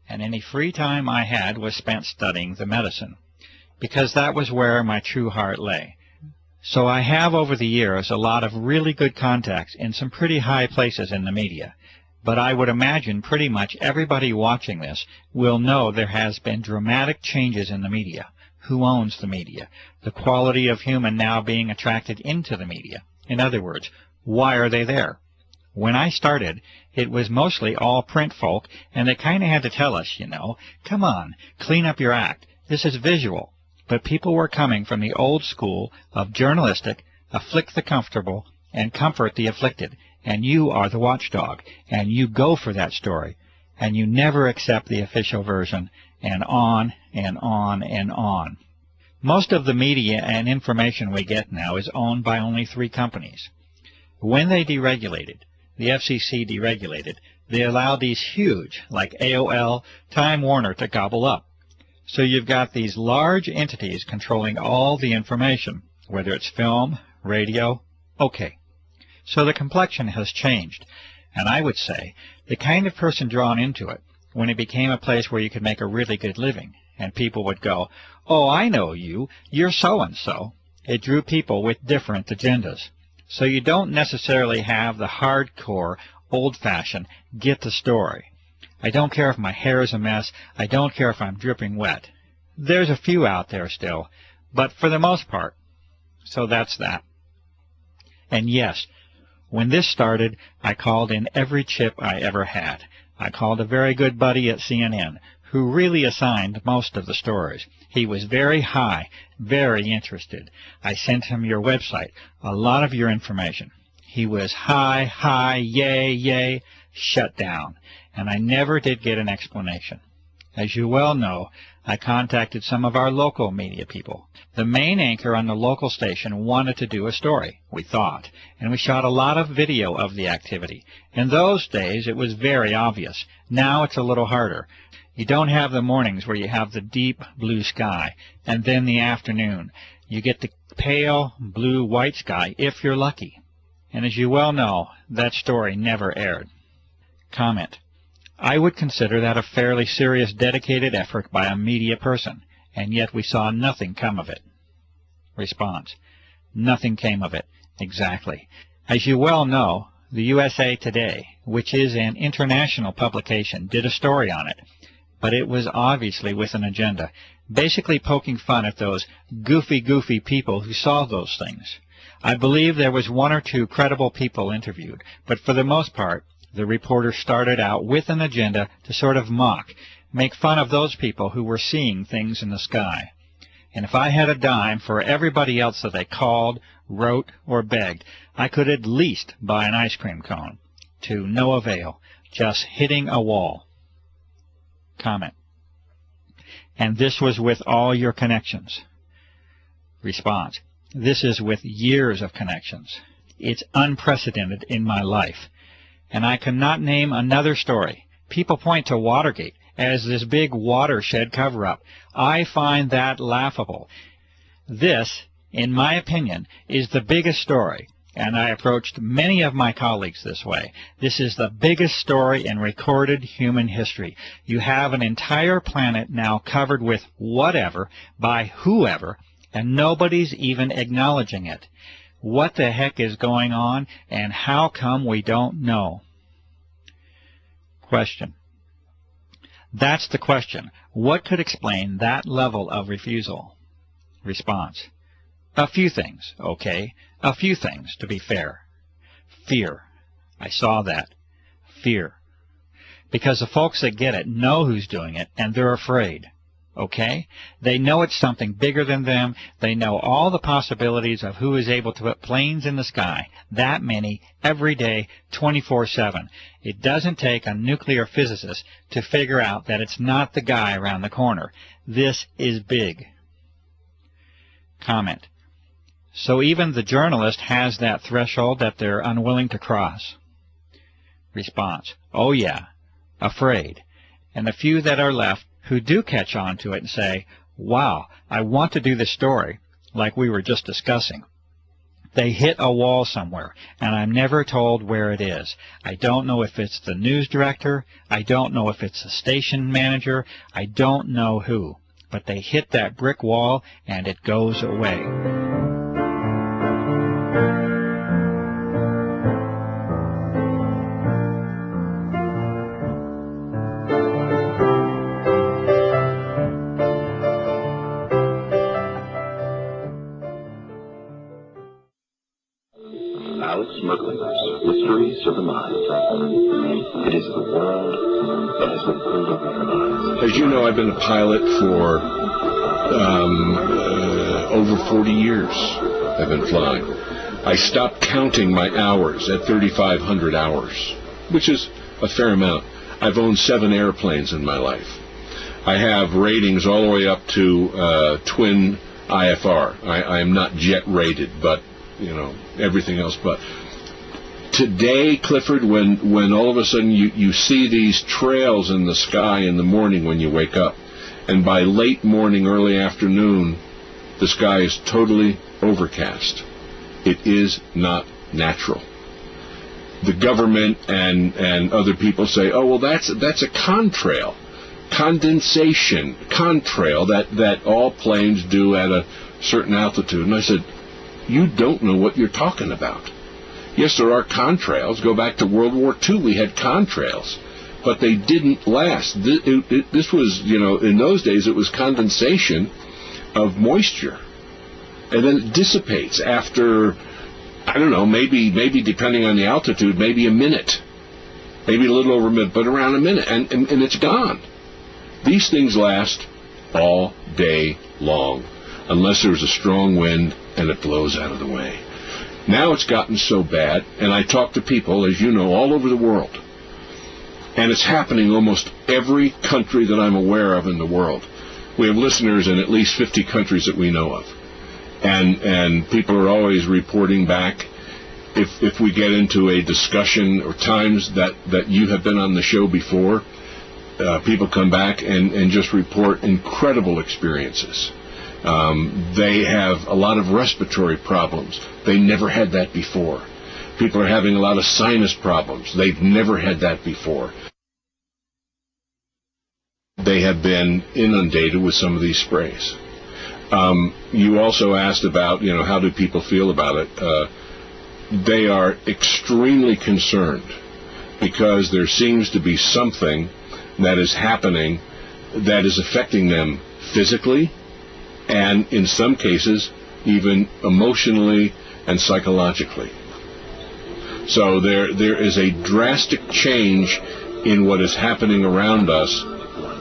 and any free time I had was spent studying the medicine, because that was where my true heart lay. So I have over the years a lot of really good contacts in some pretty high places in the media. But I would imagine pretty much everybody watching this will know there has been dramatic changes in the media. Who owns the media? The quality of human now being attracted into the media. In other words, why are they there? When I started, it was mostly all print folk, and they kind of had to tell us, you know, come on, clean up your act. This is visual. But people were coming from the old school of journalistic, afflict the comfortable, and comfort the afflicted, and you are the watchdog, and you go for that story, and you never accept the official version, and on and on and on. Most of the media and information we get now is owned by only 3 companies. When they deregulated, the FCC deregulated, they allowed these huge, like AOL, Time Warner, to gobble up. So you've got these large entities controlling all the information, whether it's film, radio, okay. So the complexion has changed, and I would say the kind of person drawn into it, when it became a place where you could make a really good living, and people would go, oh, I know you, you're so-and-so. It drew people with different agendas. So you don't necessarily have the hardcore, old-fashioned, get the story. I don't care if my hair is a mess. I don't care if I'm dripping wet. There's a few out there still, but for the most part. So that's that. And yes, when this started, I called in every chip I ever had. I called a very good buddy at CNN, who really assigned most of the stories. He was very high, very interested. I sent him your website, a lot of your information. He was high, yay, shut down. And I never did get an explanation. As you well know, I contacted some of our local media people. The main anchor on the local station wanted to do a story, we thought, and we shot a lot of video of the activity. In those days, it was very obvious. Now it's a little harder. You don't have the mornings where you have the deep blue sky, and then the afternoon. You get the pale blue-white sky if you're lucky. And as you well know, that story never aired. Comment. I would consider that a fairly serious, dedicated effort by a media person, and yet we saw nothing come of it. Response. Nothing came of it. Exactly. As you well know, the USA Today, which is an international publication, did a story on it, but it was obviously with an agenda, basically poking fun at those goofy people who saw those things. I believe there was one or two credible people interviewed, but for the most part, the reporter started out with an agenda to sort of mock, make fun of those people who were seeing things in the sky. And if I had a dime for everybody else that they called, wrote, or begged, I could at least buy an ice cream cone. To no avail, just hitting a wall. Comment. And this was with all your connections. Response. This is with years of connections. It's unprecedented in my life. And I cannot name another story. People point to Watergate as this big watershed cover-up. I find that laughable. This, in my opinion, is the biggest story, and I approached many of my colleagues this way. This is the biggest story in recorded human history. You have an entire planet now covered with whatever, by whoever, and nobody's even acknowledging it. What the heck is going on, and how come we don't know? Question. That's the question. What could explain that level of refusal? Response. A few things, okay? A few things, to be fair. Fear. I saw that. Fear. Because the folks that get it know who's doing it, and they're afraid. Okay? They know it's something bigger than them. They know all the possibilities of who is able to put planes in the sky, that many, every day, 24/7. It doesn't take a nuclear physicist to figure out that it's not the guy around the corner. This is big. Comment. So even the journalist has that threshold that they're unwilling to cross. Response. Oh yeah, afraid. And the few that are left who do catch on to it and say, wow, I want to do this story, like we were just discussing. They hit a wall somewhere, and I'm never told where it is. I don't know if it's the news director. I don't know if it's the station manager. I don't know who. But they hit that brick wall, and it goes away. Mysteries of the mind. It is the world that has been pulled over your eyes. As you know, I've been a pilot for over 40 years. I've been flying. I stopped counting my hours at 3,500 hours, which is a fair amount. I've owned 7 airplanes in my life. I have ratings all the way up to twin IFR. I am not jet rated, but you know, everything else but. Today, Clifford, when all of a sudden you see these trails in the sky in the morning when you wake up, and by late morning, early afternoon, the sky is totally overcast. It is not natural. The government and other people say, oh, well, that's a contrail, condensation, contrail that all planes do at a certain altitude. And I said, you don't know what you're talking about. Yes, there are contrails. Go back to World War II, we had contrails, but they didn't last. This was, you know, in those days it was condensation of moisture, and then it dissipates after, I don't know, maybe depending on the altitude, maybe a minute, maybe a little over a minute, but around a minute, and it's gone. These things last all day long, unless there's a strong wind and it blows out of the way. Now it's gotten so bad, and I talk to people, as you know, all over the world, and it's happening almost every country that I'm aware of in the world. We have listeners in at least 50 countries that we know of. And people are always reporting back. If we get into a discussion or times that you have been on the show before, people come back and just report incredible experiences. They have a lot of respiratory problems. They never had that before. People are having a lot of sinus problems. They've never had that before. They have been inundated with some of these sprays. You also asked about, how do people feel about it? They are extremely concerned because there seems to be something that is happening that is affecting them physically and in some cases even emotionally and psychologically. So there is a drastic change in what is happening around us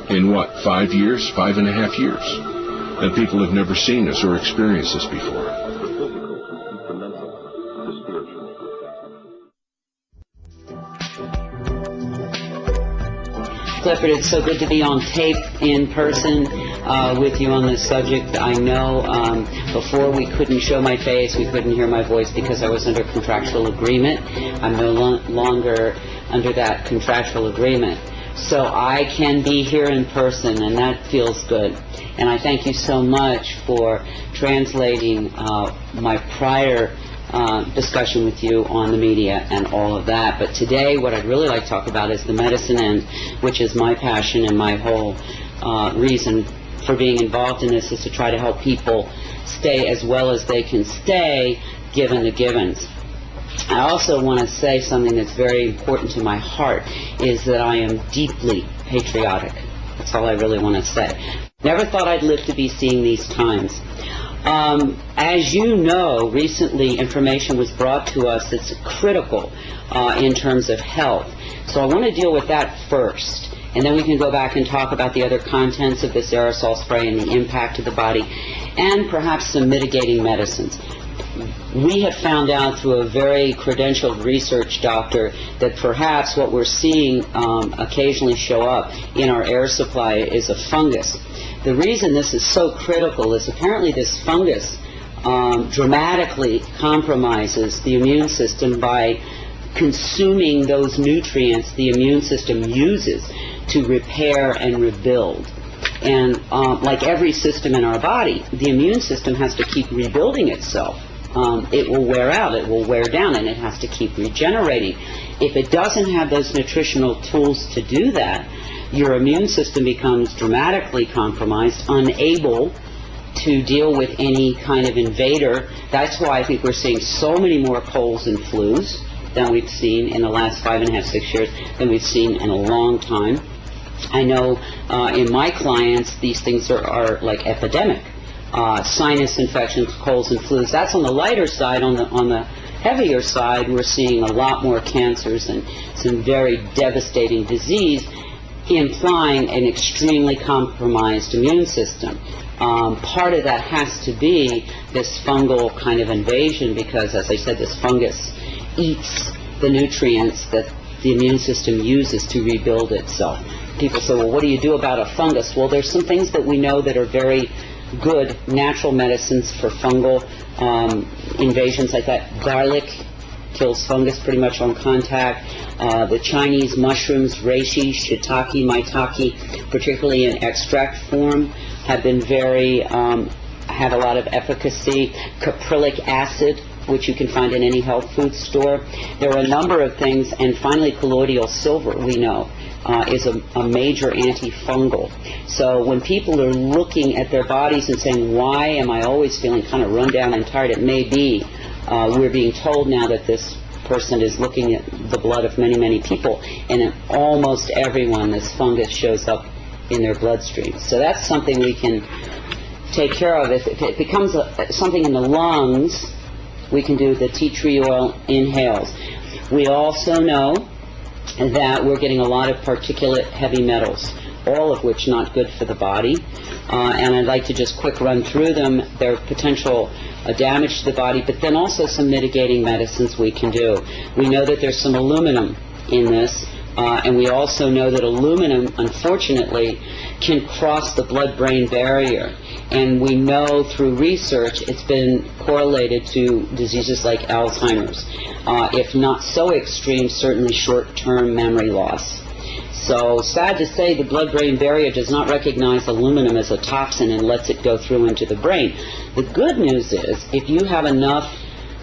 in 5 years, 5.5 years. And people have never seen this or experienced this before. Clifford, it's so good to be on tape in person with you on this subject. I know before we couldn't show my face, we couldn't hear my voice because I was under contractual agreement. I'm no longer under that contractual agreement. So I can be here in person, and that feels good. And I thank you so much for translating my prior discussion with you on the media and all of that. But today what I'd really like to talk about is the medicine end, which is my passion and my whole reason for being involved in this is to try to help people stay as well as they can stay given the givens. I also want to say something that's very important to my heart, is that I am deeply patriotic. That's all I really want to say. Never thought I'd live to be seeing these times. As you know, recently information was brought to us that's critical in terms of health. So I want to deal with that first, and then we can go back and talk about the other contents of this aerosol spray and the impact of the body, and perhaps some mitigating medicines. We have found out through a very credentialed research doctor that perhaps what we're seeing occasionally show up in our air supply is a fungus. The reason this is so critical is apparently this fungus dramatically compromises the immune system by consuming those nutrients the immune system uses to repair and rebuild. And like every system in our body, the immune system has to keep rebuilding itself. It will wear out, it will wear down, and it has to keep regenerating. If it doesn't have those nutritional tools to do that, your immune system becomes dramatically compromised, unable to deal with any kind of invader. That's why I think we're seeing so many more colds and flus than we've seen in the last 5.5, 6 years, than we've seen in a long time. I know in my clients, these things are like epidemic. Sinus infections, colds and flus. That's on the lighter side. On the heavier side, we're seeing a lot more cancers and some very devastating disease, implying an extremely compromised immune system. Part of that has to be this fungal kind of invasion because, as I said, this fungus eats the nutrients that the immune system uses to rebuild itself. People say, well, what do you do about a fungus? Well, there's some things that we know that are very good natural medicines for fungal invasions like that. Garlic kills fungus pretty much on contact. The Chinese mushrooms, reishi, shiitake, maitake, particularly in extract form, have been have a lot of efficacy. Caprylic acid, which you can find in any health food store. There are a number of things, and finally colloidal silver, we know, is a major antifungal. So when people are looking at their bodies and saying, why am I always feeling kind of run down and tired, it may be we're being told now that this person is looking at the blood of many, many people, and in almost everyone this fungus shows up in their bloodstream. So that's something we can take care of. If it becomes something in the lungs, we can do the tea tree oil inhales. We also know that we're getting a lot of particulate heavy metals, all of which not good for the body. And I'd like to just quick run through them, their potential damage to the body, but then also some mitigating medicines we can do. We know that there's some aluminum in this, And we also know that aluminum, unfortunately, can cross the blood-brain barrier. And we know through research it's been correlated to diseases like Alzheimer's. If not so extreme, certainly short-term memory loss. So, sad to say, the blood-brain barrier does not recognize aluminum as a toxin and lets it go through into the brain. The good news is, if you have enough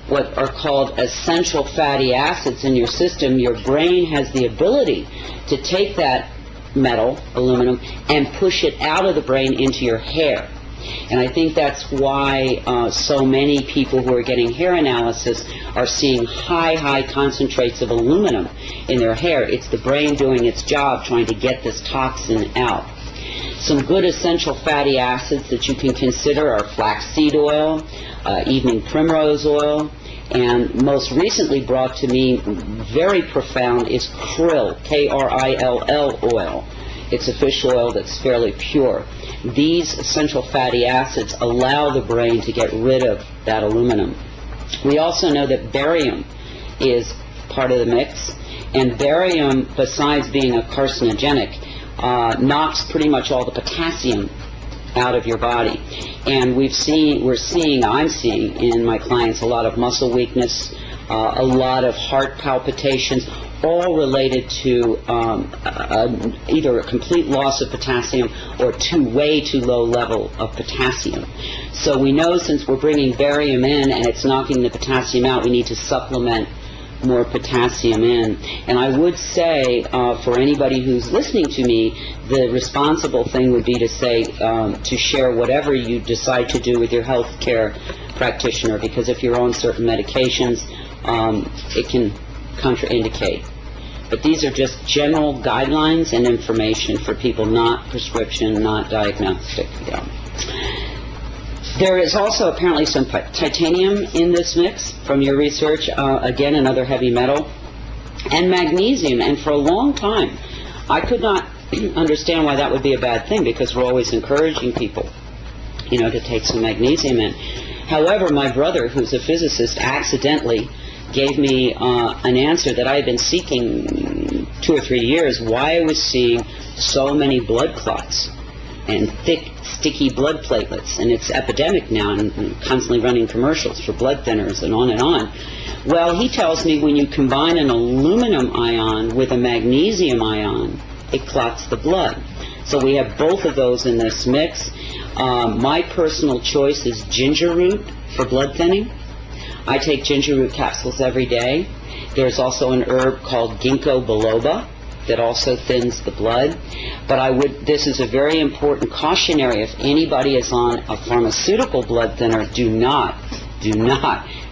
what are called essential fatty acids in your system, your brain has the ability to take that metal, aluminum, and push it out of the brain into your hair. And I think that's why so many people who are getting hair analysis are seeing high concentrates of aluminum in their hair. It's the brain doing its job, trying to get this toxin out. Some good essential fatty acids that you can consider are flaxseed oil, evening primrose oil, and most recently brought to me very profound is krill, K-R-I-L-L oil. It's a fish oil that's fairly pure. These essential fatty acids allow the brain to get rid of that aluminum. We also know that barium is part of the mix, and barium, besides being a carcinogenic, knocks pretty much all the potassium out of your body. And I'm seeing in my clients a lot of muscle weakness, a lot of heart palpitations, all related to either a complete loss of potassium or way too low level of potassium. So we know, since we're bringing barium in and it's knocking the potassium out, we need to supplement more potassium in. And I would say, for anybody who's listening to me, the responsible thing would be to say, to share whatever you decide to do with your health care practitioner, because if you're on certain medications, it can contraindicate. But these are just general guidelines and information for people, not prescription, not diagnostic. There is also apparently some titanium in this mix from your research, again, another heavy metal, and magnesium. And for a long time, I could not understand why that would be a bad thing, because we're always encouraging people, to take some magnesium in. However, my brother, who's a physicist, accidentally gave me an answer that I had been seeking 2 or 3 years, why I was seeing so many blood clots and thick, sticky blood platelets, and it's epidemic now, and constantly running commercials for blood thinners and on and on. Well, he tells me when you combine an aluminum ion with a magnesium ion, it clots the blood. So we have both of those in this mix. My personal choice is ginger root for blood thinning. I take ginger root capsules every day. There's also an herb called ginkgo biloba that also thins the blood. But this is a very important cautionary. If anybody is on a pharmaceutical blood thinner, do not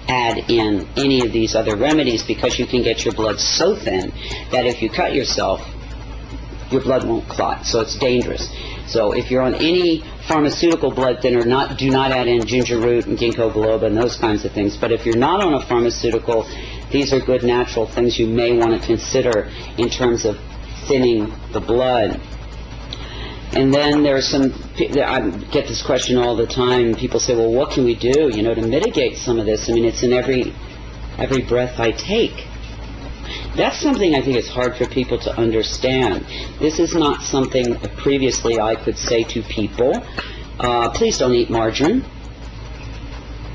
add in any of these other remedies, because you can get your blood so thin that if you cut yourself, your blood won't clot. So it's dangerous. So if you're on any pharmaceutical blood thinner, do not add in ginger root and ginkgo biloba and those kinds of things. But if you're not on a pharmaceutical, these are good natural things you may want to consider in terms of thinning the blood. And then there's I get this question all the time. People say, well, what can we do, to mitigate some of this? I mean, it's in every breath I take. That's something I think is hard for people to understand. This is not something previously I could say to people. Please don't eat margarine.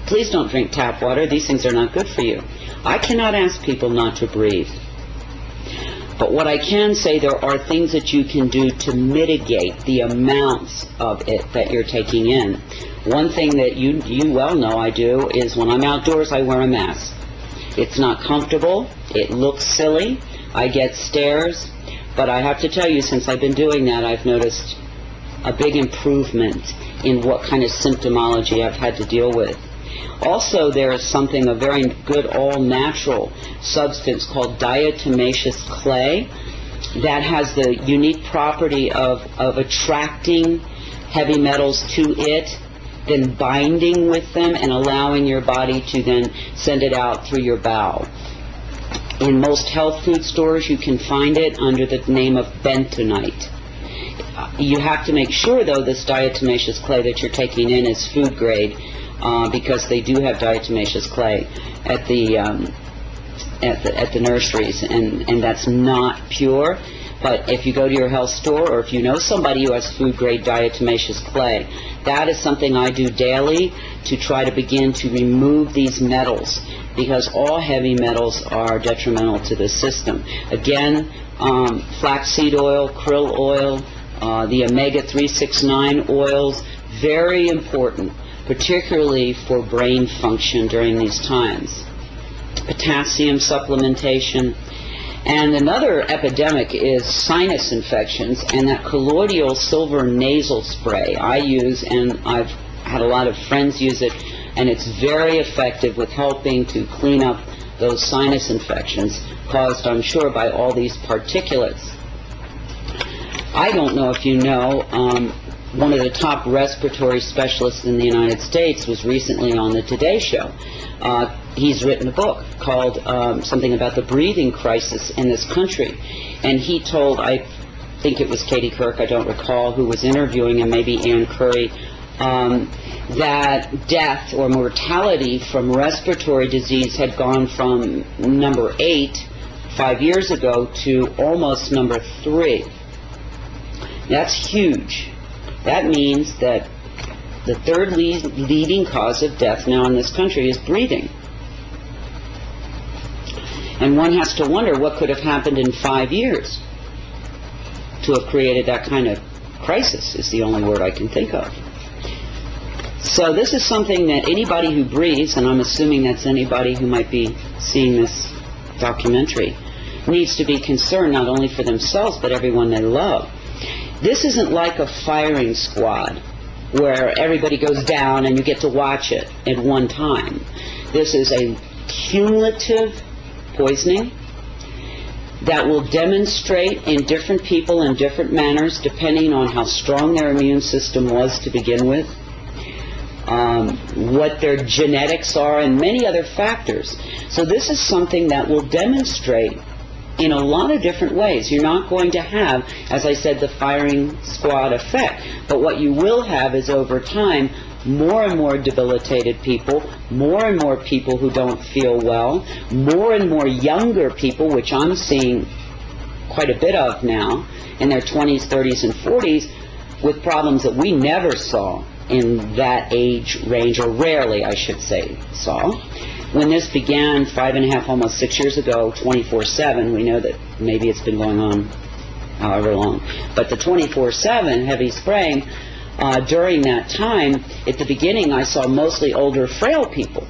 Please don't drink tap water. These things are not good for you. I cannot ask people not to breathe. But what I can say, there are things that you can do to mitigate the amounts of it that you're taking in. One thing that you well know I do is when I'm outdoors, I wear a mask. It's not comfortable. It looks silly. I get stares. But I have to tell you, since I've been doing that, I've noticed a big improvement in what kind of symptomology I've had to deal with. Also, there is a very good all-natural substance called diatomaceous clay that has the unique property of attracting heavy metals to it, then binding with them and allowing your body to then send it out through your bowel. In most health food stores, you can find it under the name of bentonite. You have to make sure, though, this diatomaceous clay that you're taking in is food grade, because they do have diatomaceous clay at the at the nurseries, and that's not pure. But if you go to your health store, or if you know somebody who has food-grade diatomaceous clay, that is something I do daily to try to begin to remove these metals, because all heavy metals are detrimental to the system. Again, flaxseed oil, krill oil, the omega-369 oils, very important, particularly for brain function during these times. Potassium supplementation. And another epidemic is sinus infections, and that colloidal silver nasal spray I use, and I've had a lot of friends use it, and it's very effective with helping to clean up those sinus infections caused, I'm sure, by all these particulates. I don't know if you know, one of the top respiratory specialists in the United States was recently on the Today Show. He's written a book called something about the breathing crisis in this country. And he told, I think it was Katie Kirk, I don't recall, who was interviewing him, maybe Ann Curry, that death or mortality from respiratory disease had gone from number 8 5 years ago to almost number 3. That's huge. That means that the third leading cause of death now in this country is breathing. And one has to wonder what could have happened in 5 years to have created that kind of crisis, is the only word I can think of. So this is something that anybody who breathes, and I'm assuming that's anybody who might be seeing this documentary, needs to be concerned not only for themselves but everyone they love. This isn't like a firing squad where everybody goes down and you get to watch it at one time. This is a cumulative poisoning that will demonstrate in different people in different manners depending on how strong their immune system was to begin with, what their genetics are, and many other factors. So this is something that will demonstrate in a lot of different ways. You're not going to have, as I said, the firing squad effect, but what you will have is over time more and more debilitated people, more and more people who don't feel well, more and more younger people, which I'm seeing quite a bit of now, in their 20s, 30s, and 40s, with problems that we never saw in that age range, or rarely, I should say, saw. When this began 5.5, almost 6 years ago, 24/7, we know that maybe it's been going on however long, but the 24/7 heavy spraying, during that time, at the beginning, I saw mostly older, frail people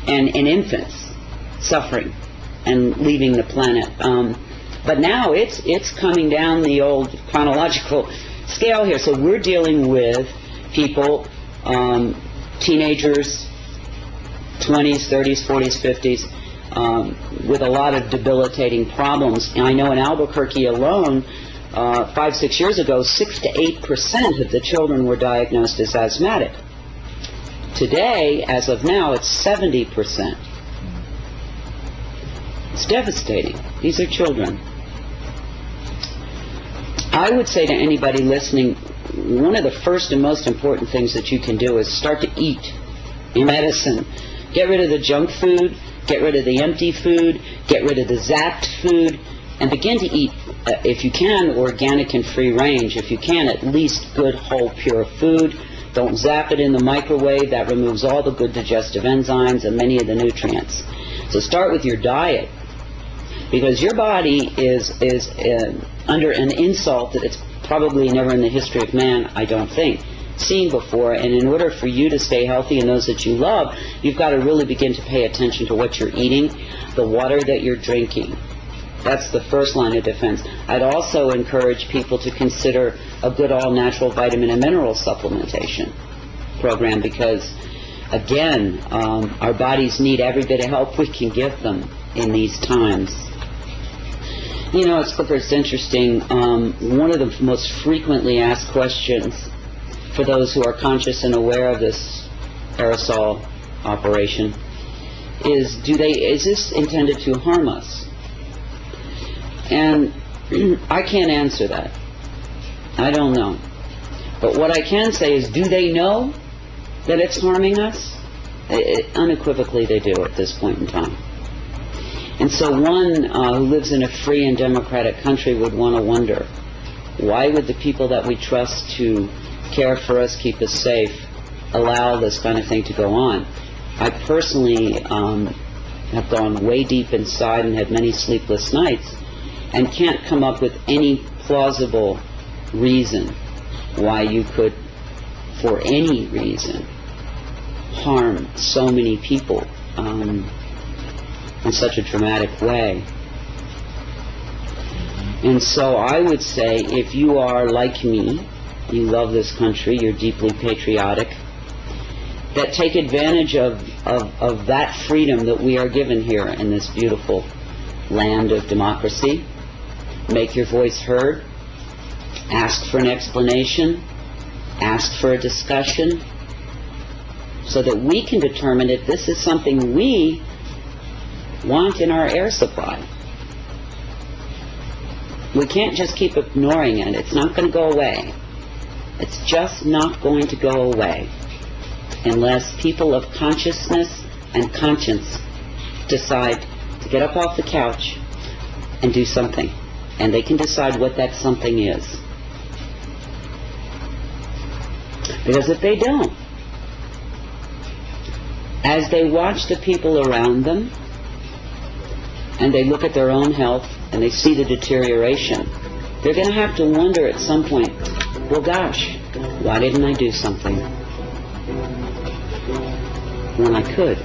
and infants suffering and leaving the planet. But now it's coming down the old chronological scale here. So we're dealing with people, teenagers, 20s, 30s, 40s, 50s, with a lot of debilitating problems. And I know in Albuquerque alone, 5-6 years ago, 6 to 8% of the children were diagnosed as asthmatic. Today, as of now, it's 70%. It's devastating. These are children. I would say to anybody listening, one of the first and most important things that you can do is start to eat your medicine. Get rid of the junk food, get rid of the empty food, get rid of the zapped food, and begin to eat, if you can, organic and free range. If you can, at least good, whole, pure food. Don't zap it in the microwave. That removes all the good digestive enzymes and many of the nutrients. So start with your diet, because your body is under an insult that it's probably never in the history of man, I don't think, seen before. And in order for you to stay healthy and those that you love, you've got to really begin to pay attention to what you're eating, the water that you're drinking. That's the first line of defense. I'd also encourage people to consider a good all-natural vitamin and mineral supplementation program, because, again, our bodies need every bit of help we can give them in these times. You know, it's interesting. One of the most frequently asked questions for those who are conscious and aware of this aerosol operation is, is this intended to harm us? And I can't answer that. I don't know. But what I can say is, do they know that it's harming us? Unequivocally they do at this point in time. And so one who lives in a free and democratic country would want to wonder, why would the people that we trust to care for us, keep us safe, allow this kind of thing to go on? I personally have gone way deep inside and had many sleepless nights and can't come up with any plausible reason why you could, for any reason, harm so many people in such a dramatic way. And so I would say, if you are like me, you love this country, you're deeply patriotic, that take advantage of that freedom that we are given here in this beautiful land of democracy. Make your voice heard, ask for an explanation, ask for a discussion, so that we can determine if this is something we want in our air supply. We can't just keep ignoring it. It's not going to go away. It's just not going to go away unless people of consciousness and conscience decide to get up off the couch and do something. And they can decide what that something is. Because if they don't, as they watch the people around them, and they look at their own health, and they see the deterioration, they're going to have to wonder at some point, well, gosh, why didn't I do something when I could?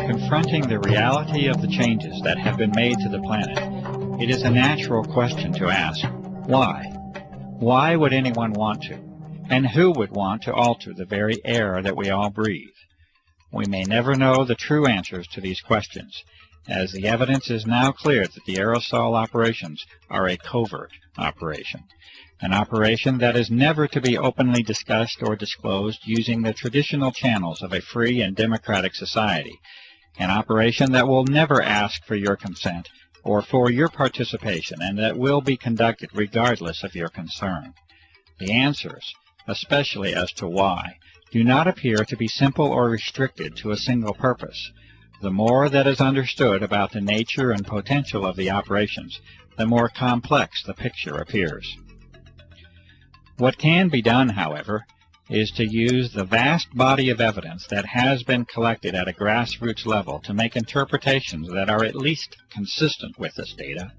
Confronting the reality of the changes that have been made to the planet, it is a natural question to ask, why? Why would anyone want to? And who would want to alter the very air that we all breathe? We may never know the true answers to these questions, as the evidence is now clear that the aerosol operations are a covert operation, an operation that is never to be openly discussed or disclosed using the traditional channels of a free and democratic society, an operation that will never ask for your consent or for your participation, and that will be conducted regardless of your concern. The answers, especially as to why, do not appear to be simple or restricted to a single purpose. The more that is understood about the nature and potential of the operations, the more complex the picture appears. What can be done, however, is to use the vast body of evidence that has been collected at a grassroots level to make interpretations that are at least consistent with this data.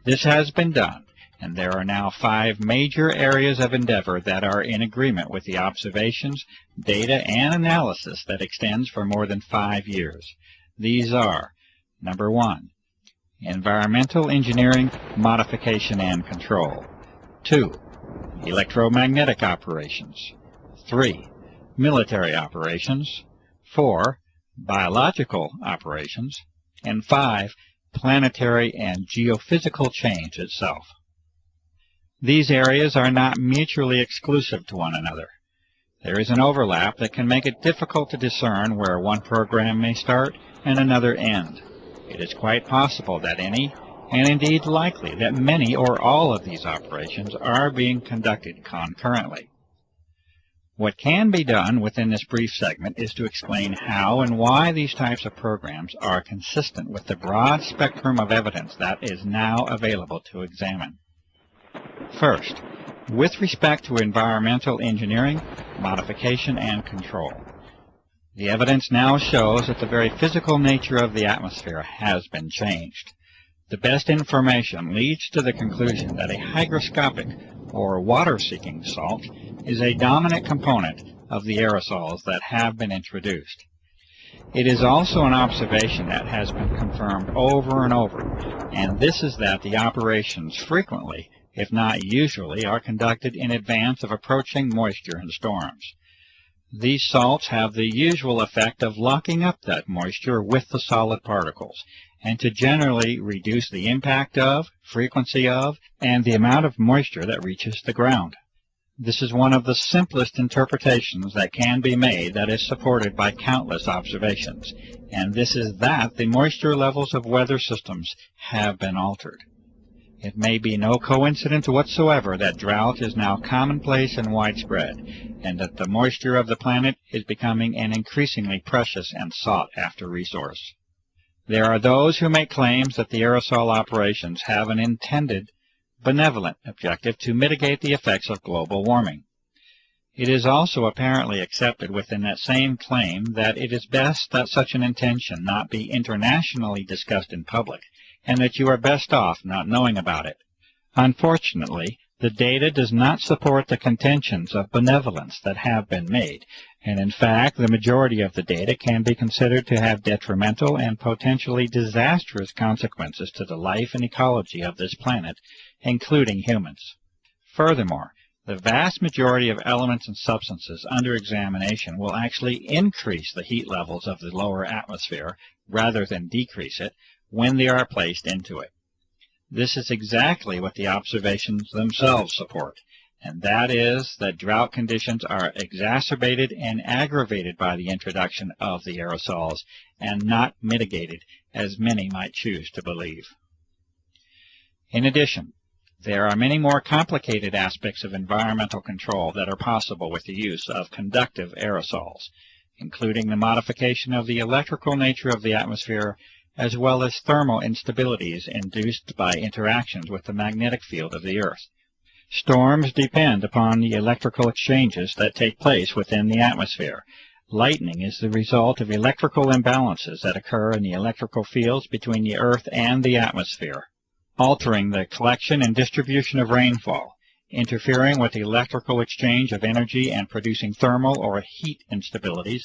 This has been done, and there are now 5 major areas of endeavor that are in agreement with the observations, data, and analysis that extends for more than 5 years. These are, number 1, environmental engineering, modification, and control. 2, electromagnetic operations. 3, military operations. 4, biological operations. And 5, planetary and geophysical change itself. These areas are not mutually exclusive to one another. There is an overlap that can make it difficult to discern where one program may start and another end. It is quite possible that any, and indeed likely that many or all of these operations are being conducted concurrently. What can be done within this brief segment is to explain how and why these types of programs are consistent with the broad spectrum of evidence that is now available to examine. First, with respect to environmental engineering, modification, and control. The evidence now shows that the very physical nature of the atmosphere has been changed. The best information leads to the conclusion that a hygroscopic, or water-seeking salt, is a dominant component of the aerosols that have been introduced. It is also an observation that has been confirmed over and over, and this is that the operations frequently, if not usually, are conducted in advance of approaching moisture and storms. These salts have the usual effect of locking up that moisture with the solid particles, and to generally reduce the impact of, frequency of, and the amount of moisture that reaches the ground. This is one of the simplest interpretations that can be made that is supported by countless observations, and this is that the moisture levels of weather systems have been altered. It may be no coincidence whatsoever that drought is now commonplace and widespread, and that the moisture of the planet is becoming an increasingly precious and sought-after resource. There are those who make claims that the aerosol operations have an intended benevolent objective to mitigate the effects of global warming. It is also apparently accepted within that same claim that it is best that such an intention not be internationally discussed in public, and that you are best off not knowing about it. Unfortunately, the data does not support the contentions of benevolence that have been made, and in fact, the majority of the data can be considered to have detrimental and potentially disastrous consequences to the life and ecology of this planet, including humans. Furthermore, the vast majority of elements and substances under examination will actually increase the heat levels of the lower atmosphere rather than decrease it when they are placed into it. This is exactly what the observations themselves support, and that is that drought conditions are exacerbated and aggravated by the introduction of the aerosols and not mitigated, as many might choose to believe. In addition, there are many more complicated aspects of environmental control that are possible with the use of conductive aerosols, including the modification of the electrical nature of the atmosphere, as well as thermal instabilities induced by interactions with the magnetic field of the Earth. Storms depend upon the electrical exchanges that take place within the atmosphere. Lightning is the result of electrical imbalances that occur in the electrical fields between the Earth and the atmosphere, altering the collection and distribution of rainfall, interfering with the electrical exchange of energy and producing thermal or heat instabilities.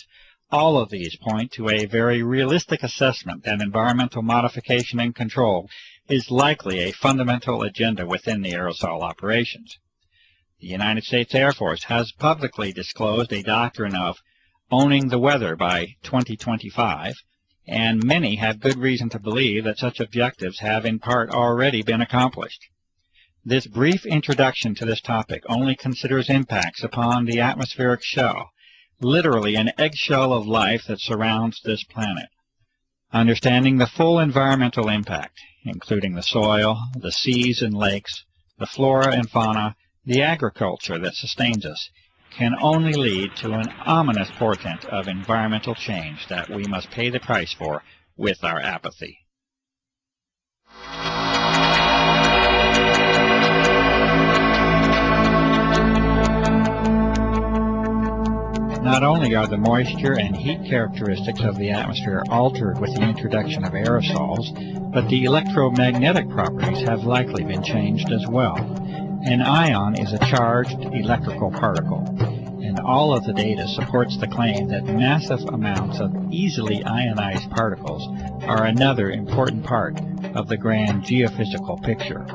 All of these point to a very realistic assessment that environmental modification and control is likely a fundamental agenda within the aerosol operations. The United States Air Force has publicly disclosed a doctrine of owning the weather by 2025, and many have good reason to believe that such objectives have in part already been accomplished. This brief introduction to this topic only considers impacts upon the atmospheric shell, literally an eggshell of life that surrounds this planet. Understanding the full environmental impact, including the soil, the seas and lakes, the flora and fauna, the agriculture that sustains us, can only lead to an ominous portent of environmental change that we must pay the price for with our apathy. Not only are the moisture and heat characteristics of the atmosphere altered with the introduction of aerosols, but the electromagnetic properties have likely been changed as well. An ion is a charged electrical particle, and all of the data supports the claim that massive amounts of easily ionized particles are another important part of the grand geophysical picture.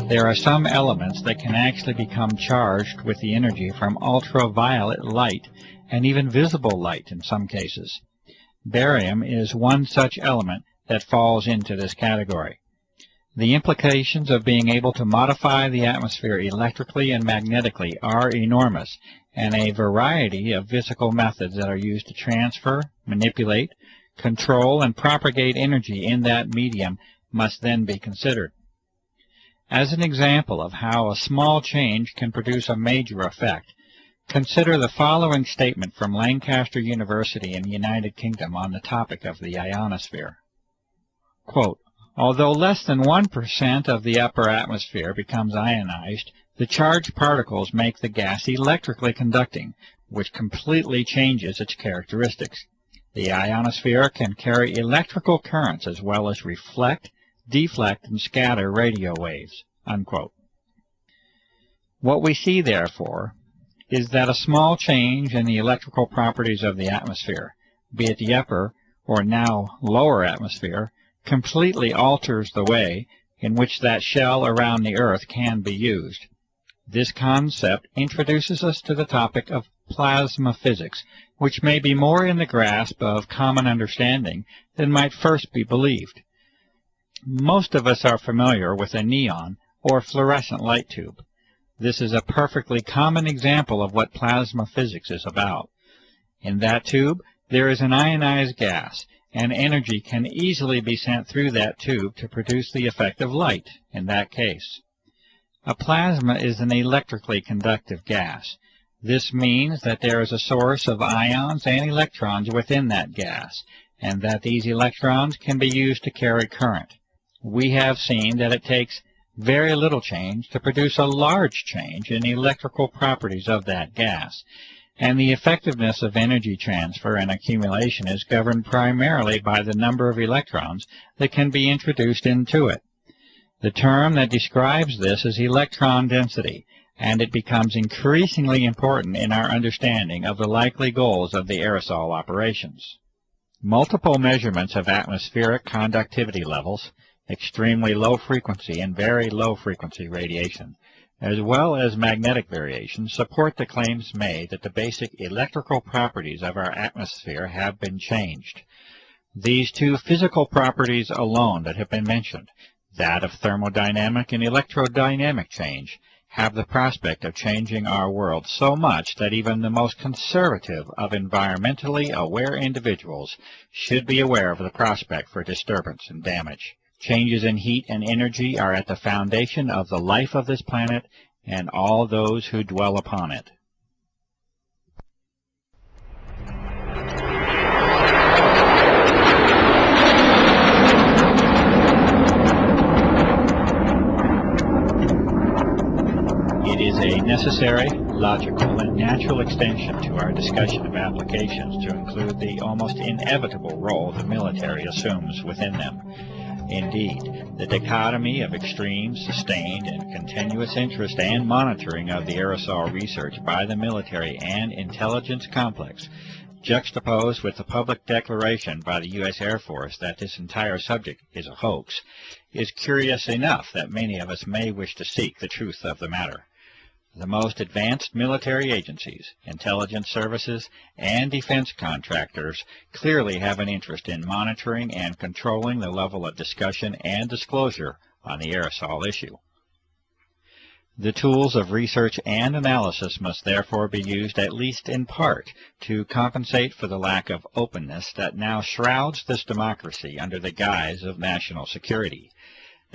There are some elements that can actually become charged with the energy from ultraviolet light, and even visible light in some cases. Barium is one such element that falls into this category. The implications of being able to modify the atmosphere electrically and magnetically are enormous, and a variety of physical methods that are used to transfer, manipulate, control, and propagate energy in that medium must then be considered. As an example of how a small change can produce a major effect, consider the following statement from Lancaster University in the United Kingdom on the topic of the ionosphere. Quote, although less than 1% of the upper atmosphere becomes ionized, the charged particles make the gas electrically conducting, which completely changes its characteristics. The ionosphere can carry electrical currents as well as reflect, deflect, and scatter radio waves. Unquote. What we see, therefore, is that a small change in the electrical properties of the atmosphere, be it the upper or now lower atmosphere, completely alters the way in which that shell around the Earth can be used. This concept introduces us to the topic of plasma physics, which may be more in the grasp of common understanding than might first be believed. Most of us are familiar with a neon or fluorescent light tube. This is a perfectly common example of what plasma physics is about. In that tube, there is an ionized gas, and energy can easily be sent through that tube to produce the effect of light in that case. A plasma is an electrically conductive gas. This means that there is a source of ions and electrons within that gas, and that these electrons can be used to carry current. We have seen that it takes very little change to produce a large change in the electrical properties of that gas, and the effectiveness of energy transfer and accumulation is governed primarily by the number of electrons that can be introduced into it. The term that describes this is electron density, and it becomes increasingly important in our understanding of the likely goals of the aerosol operations. Multiple measurements of atmospheric conductivity levels, extremely low frequency and very low frequency radiation, as well as magnetic variation, support the claims made that the basic electrical properties of our atmosphere have been changed. These two physical properties alone that have been mentioned, that of thermodynamic and electrodynamic change, have the prospect of changing our world so much that even the most conservative of environmentally aware individuals should be aware of the prospect for disturbance and damage. Changes in heat and energy are at the foundation of the life of this planet and all those who dwell upon it. It is a necessary, logical, and natural extension to our discussion of applications to include the almost inevitable role the military assumes within them. Indeed, the dichotomy of extreme, sustained, and continuous interest and monitoring of the aerosol research by the military and intelligence complex, juxtaposed with the public declaration by the U.S. Air Force that this entire subject is a hoax, is curious enough that many of us may wish to seek the truth of the matter. The most advanced military agencies, intelligence services, and defense contractors clearly have an interest in monitoring and controlling the level of discussion and disclosure on the aerosol issue. The tools of research and analysis must therefore be used at least in part to compensate for the lack of openness that now shrouds this democracy under the guise of national security.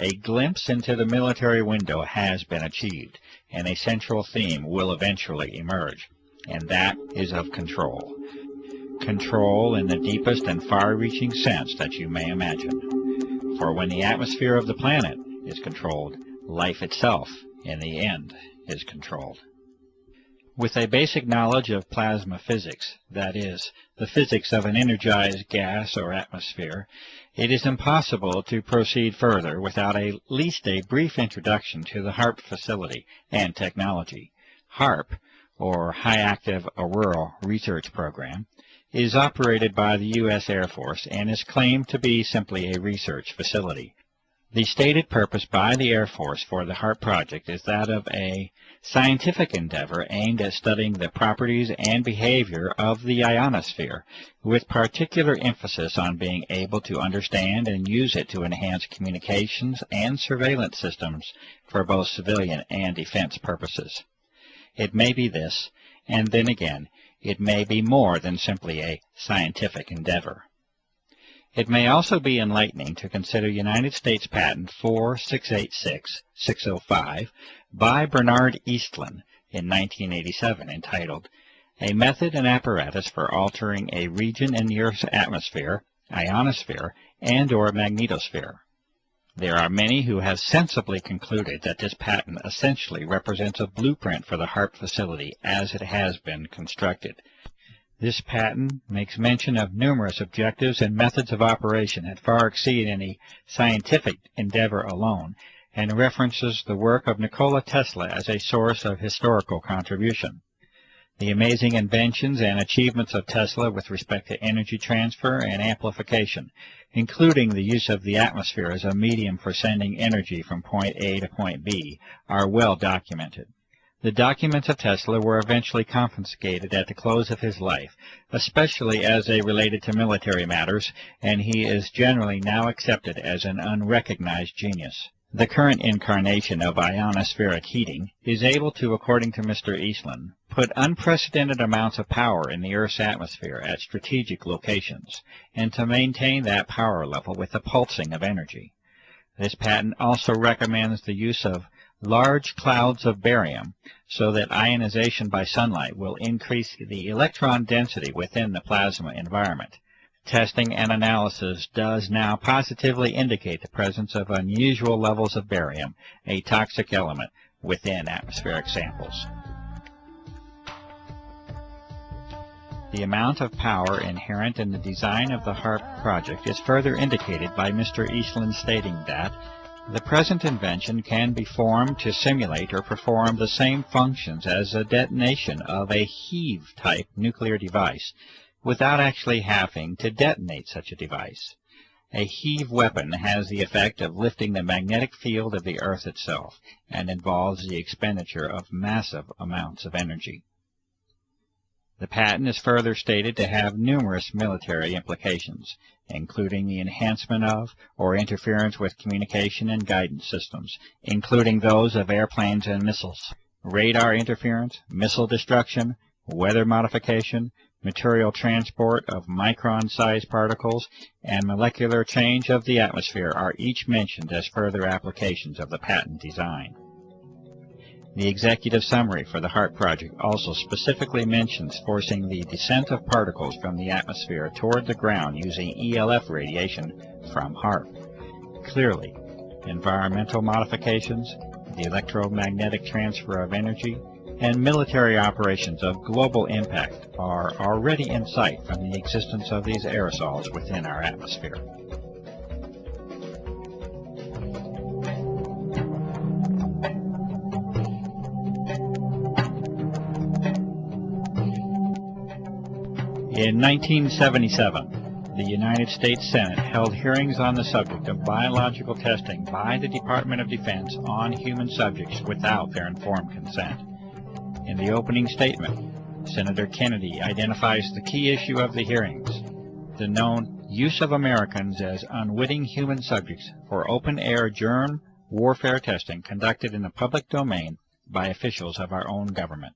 A glimpse into the military window has been achieved, and a central theme will eventually emerge, and that is of control. Control in the deepest and far-reaching sense that you may imagine. For when the atmosphere of the planet is controlled, life itself, in the end, is controlled. With a basic knowledge of plasma physics, that is, the physics of an energized gas or atmosphere, it is impossible to proceed further without at least a brief introduction to the HAARP facility and technology. HAARP, or High Active Auroral Research Program, is operated by the U.S. Air Force and is claimed to be simply a research facility. The stated purpose by the Air Force for the HAARP project is that of a scientific endeavor aimed at studying the properties and behavior of the ionosphere, with particular emphasis on being able to understand and use it to enhance communications and surveillance systems for both civilian and defense purposes. It may be this, and then again, it may be more than simply a scientific endeavor. It may also be enlightening to consider United States Patent 4686605 by Bernard Eastlund in 1987 entitled, A Method and Apparatus for Altering a Region in the Earth's Atmosphere, Ionosphere, and/or Magnetosphere. There are many who have sensibly concluded that this patent essentially represents a blueprint for the HAARP facility as it has been constructed. This patent makes mention of numerous objectives and methods of operation that far exceed any scientific endeavor alone, and references the work of Nikola Tesla as a source of historical contribution. The amazing inventions and achievements of Tesla with respect to energy transfer and amplification, including the use of the atmosphere as a medium for sending energy from point A to point B, are well documented. The documents of Tesla were eventually confiscated at the close of his life, especially as they related to military matters, and he is generally now accepted as an unrecognized genius. The current incarnation of ionospheric heating is able to, according to Mr. Eastland, put unprecedented amounts of power in the Earth's atmosphere at strategic locations, and to maintain that power level with the pulsing of energy. This patent also recommends the use of large clouds of barium so that ionization by sunlight will increase the electron density within the plasma environment. Testing and analysis does now positively indicate the presence of unusual levels of barium, a toxic element, within atmospheric samples. The amount of power inherent in the design of the HAARP project is further indicated by Mr. Eastland stating that the present invention can be formed to simulate or perform the same functions as a detonation of a heave-type nuclear device without actually having to detonate such a device. A heave weapon has the effect of lifting the magnetic field of the Earth itself and involves the expenditure of massive amounts of energy. The patent is further stated to have numerous military implications, including the enhancement of or interference with communication and guidance systems, including those of airplanes and missiles, radar interference, missile destruction, weather modification, material transport of micron-sized particles, and molecular change of the atmosphere are each mentioned as further applications of the patent design. The executive summary for the HAARP project also specifically mentions forcing the descent of particles from the atmosphere toward the ground using ELF radiation from HAARP. Clearly, environmental modifications, the electromagnetic transfer of energy, and military operations of global impact are already in sight from the existence of these aerosols within our atmosphere. In 1977, the United States Senate held hearings on the subject of biological testing by the Department of Defense on human subjects without their informed consent. In the opening statement, Senator Kennedy identifies the key issue of the hearings, the known use of Americans as unwitting human subjects for open-air germ warfare testing conducted in the public domain by officials of our own government.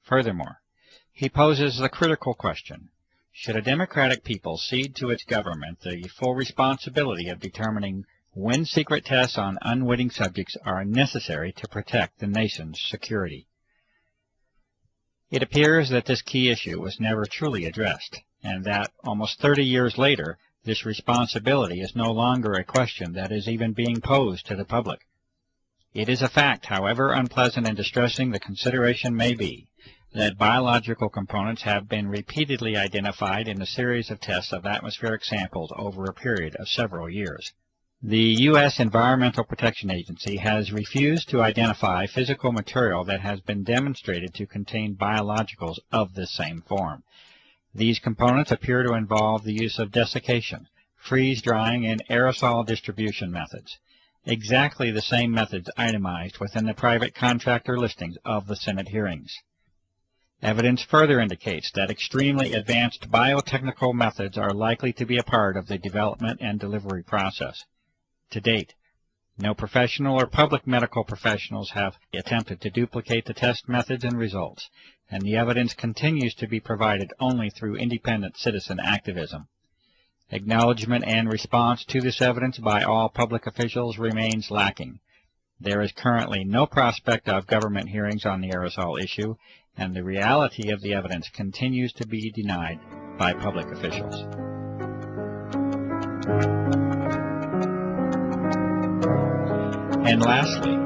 Furthermore, he poses the critical question, should a democratic people cede to its government the full responsibility of determining when secret tests on unwitting subjects are necessary to protect the nation's security? It appears that this key issue was never truly addressed, and that almost 30 years later, this responsibility is no longer a question that is even being posed to the public. It is a fact, however unpleasant and distressing the consideration may be, that biological components have been repeatedly identified in a series of tests of atmospheric samples over a period of several years. The U.S. Environmental Protection Agency has refused to identify physical material that has been demonstrated to contain biologicals of this same form. These components appear to involve the use of desiccation, freeze-drying, and aerosol distribution methods, exactly the same methods itemized within the private contractor listings of the Senate hearings. Evidence further indicates that extremely advanced biotechnical methods are likely to be a part of the development and delivery process. To date, no professional or public medical professionals have attempted to duplicate the test methods and results, and the evidence continues to be provided only through independent citizen activism. Acknowledgement and response to this evidence by all public officials remains lacking. There is currently no prospect of government hearings on the aerosol issue, and the reality of the evidence continues to be denied by public officials. And lastly,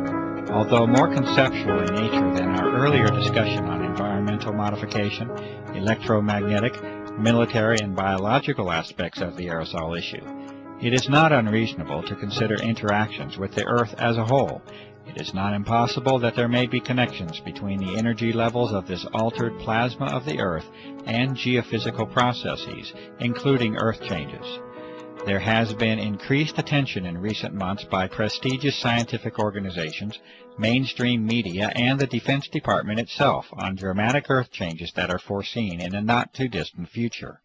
although more conceptual in nature than our earlier discussion on environmental modification, electromagnetic, military, and biological aspects of the aerosol issue, it is not unreasonable to consider interactions with the Earth as a whole. It is not impossible that there may be connections between the energy levels of this altered plasma of the Earth and geophysical processes, including Earth changes. There has been increased attention in recent months by prestigious scientific organizations, mainstream media, and the Defense Department itself on dramatic Earth changes that are foreseen in a not-too-distant future.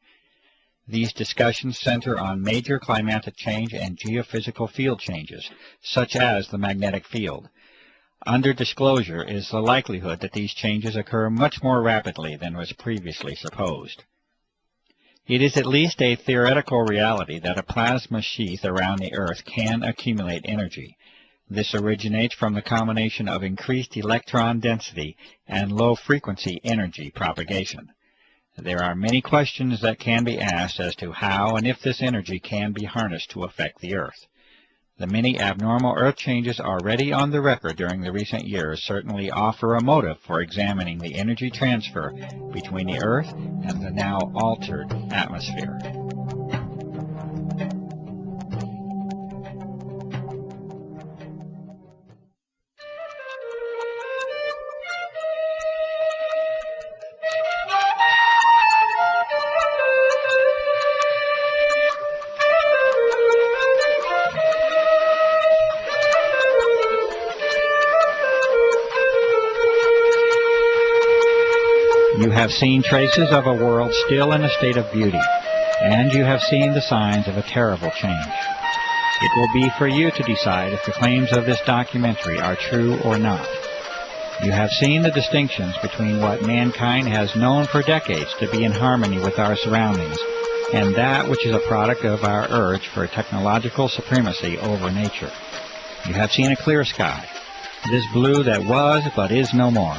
These discussions center on major climatic change and geophysical field changes, such as the magnetic field. Under disclosure is the likelihood that these changes occur much more rapidly than was previously supposed. It is at least a theoretical reality that a plasma sheath around the Earth can accumulate energy. This originates from the combination of increased electron density and low-frequency energy propagation. There are many questions that can be asked as to how and if this energy can be harnessed to affect the Earth. The many abnormal Earth changes already on the record during the recent years certainly offer a motive for examining the energy transfer between the Earth and the now altered atmosphere. You have seen traces of a world still in a state of beauty, and you have seen the signs of a terrible change. It will be for you to decide if the claims of this documentary are true or not. You have seen the distinctions between what mankind has known for decades to be in harmony with our surroundings, and that which is a product of our urge for technological supremacy over nature. You have seen a clear sky, this blue that was but is no more.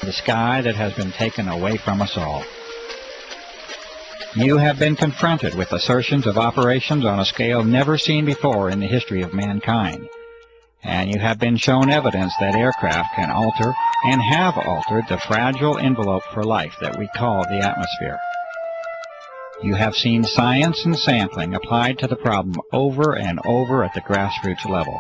The sky that has been taken away from us all. You have been confronted with assertions of operations on a scale never seen before in the history of mankind, and you have been shown evidence that aircraft can alter and have altered the fragile envelope for life that we call the atmosphere. You have seen science and sampling applied to the problem over and over at the grassroots level.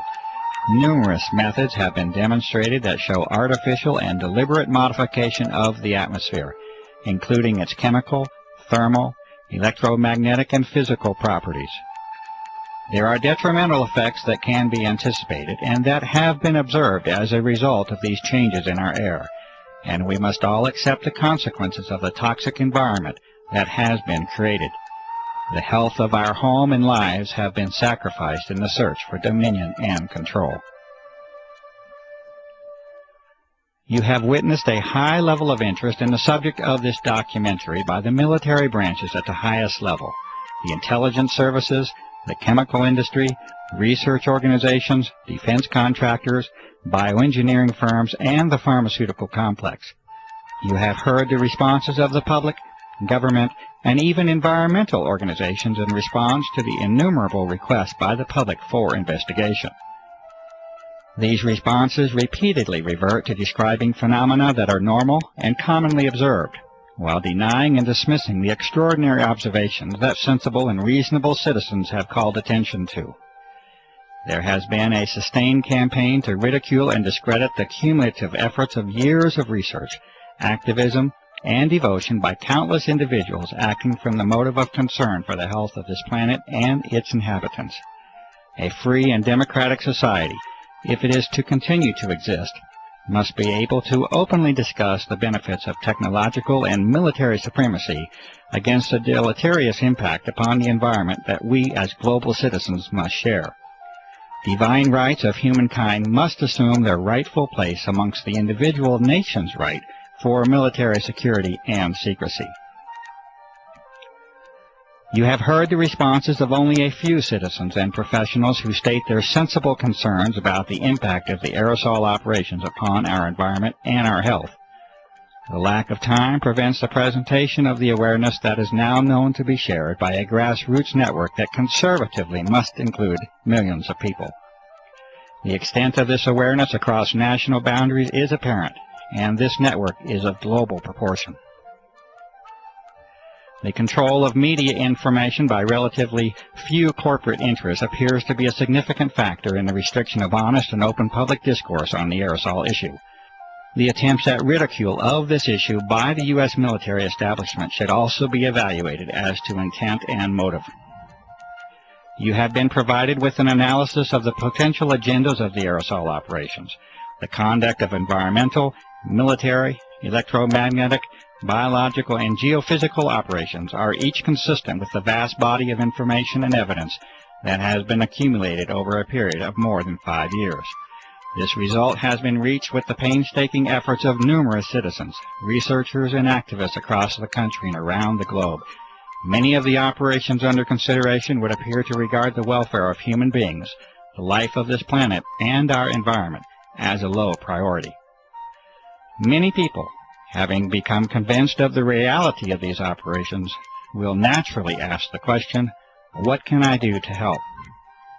Numerous methods have been demonstrated that show artificial and deliberate modification of the atmosphere, including its chemical, thermal, electromagnetic, and physical properties. There are detrimental effects that can be anticipated and that have been observed as a result of these changes in our air, and we must all accept the consequences of the toxic environment that has been created. The health of our home and lives have been sacrificed in the search for dominion and control. You have witnessed a high level of interest in the subject of this documentary by the military branches at the highest level, the intelligence services, the chemical industry, research organizations, defense contractors, bioengineering firms, and the pharmaceutical complex. You have heard the responses of the public, government, and even environmental organizations in response to the innumerable requests by the public for investigation. These responses repeatedly revert to describing phenomena that are normal and commonly observed, while denying and dismissing the extraordinary observations that sensible and reasonable citizens have called attention to. There has been a sustained campaign to ridicule and discredit the cumulative efforts of years of research, activism, and devotion by countless individuals acting from the motive of concern for the health of this planet and its inhabitants. A free and democratic society, if it is to continue to exist, must be able to openly discuss the benefits of technological and military supremacy against the deleterious impact upon the environment that we as global citizens must share. Divine rights of humankind must assume their rightful place amongst the individual nation's right for military security and secrecy. You have heard the responses of only a few citizens and professionals who state their sensible concerns about the impact of the aerosol operations upon our environment and our health. The lack of time prevents the presentation of the awareness that is now known to be shared by a grassroots network that conservatively must include millions of people. The extent of this awareness across national boundaries is apparent, and this network is of global proportion. The control of media information by relatively few corporate interests appears to be a significant factor in the restriction of honest and open public discourse on the aerosol issue. The attempts at ridicule of this issue by the U.S. military establishment should also be evaluated as to intent and motive. You have been provided with an analysis of the potential agendas of the aerosol operations, The conduct of environmental, military, electromagnetic, biological, and geophysical operations are each consistent with the vast body of information and evidence that has been accumulated over a period of more than 5 years. This result has been reached with the painstaking efforts of numerous citizens, researchers, and activists across the country and around the globe. Many of the operations under consideration would appear to regard the welfare of human beings, the life of this planet, and our environment as a low priority. Many people, having become convinced of the reality of these operations, will naturally ask the question, what can I do to help?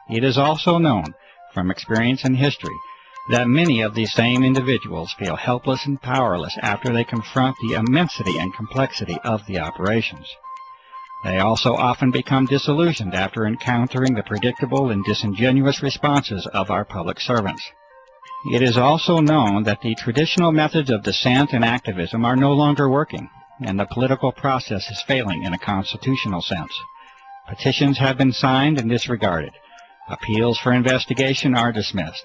It is also known from experience and history that many of these same individuals feel helpless and powerless after they confront the immensity and complexity of the operations. They also often become disillusioned after encountering the predictable and disingenuous responses of our public servants. It is also known that the traditional methods of dissent and activism are no longer working, and the political process is failing in a constitutional sense. Petitions have been signed and disregarded. Appeals for investigation are dismissed.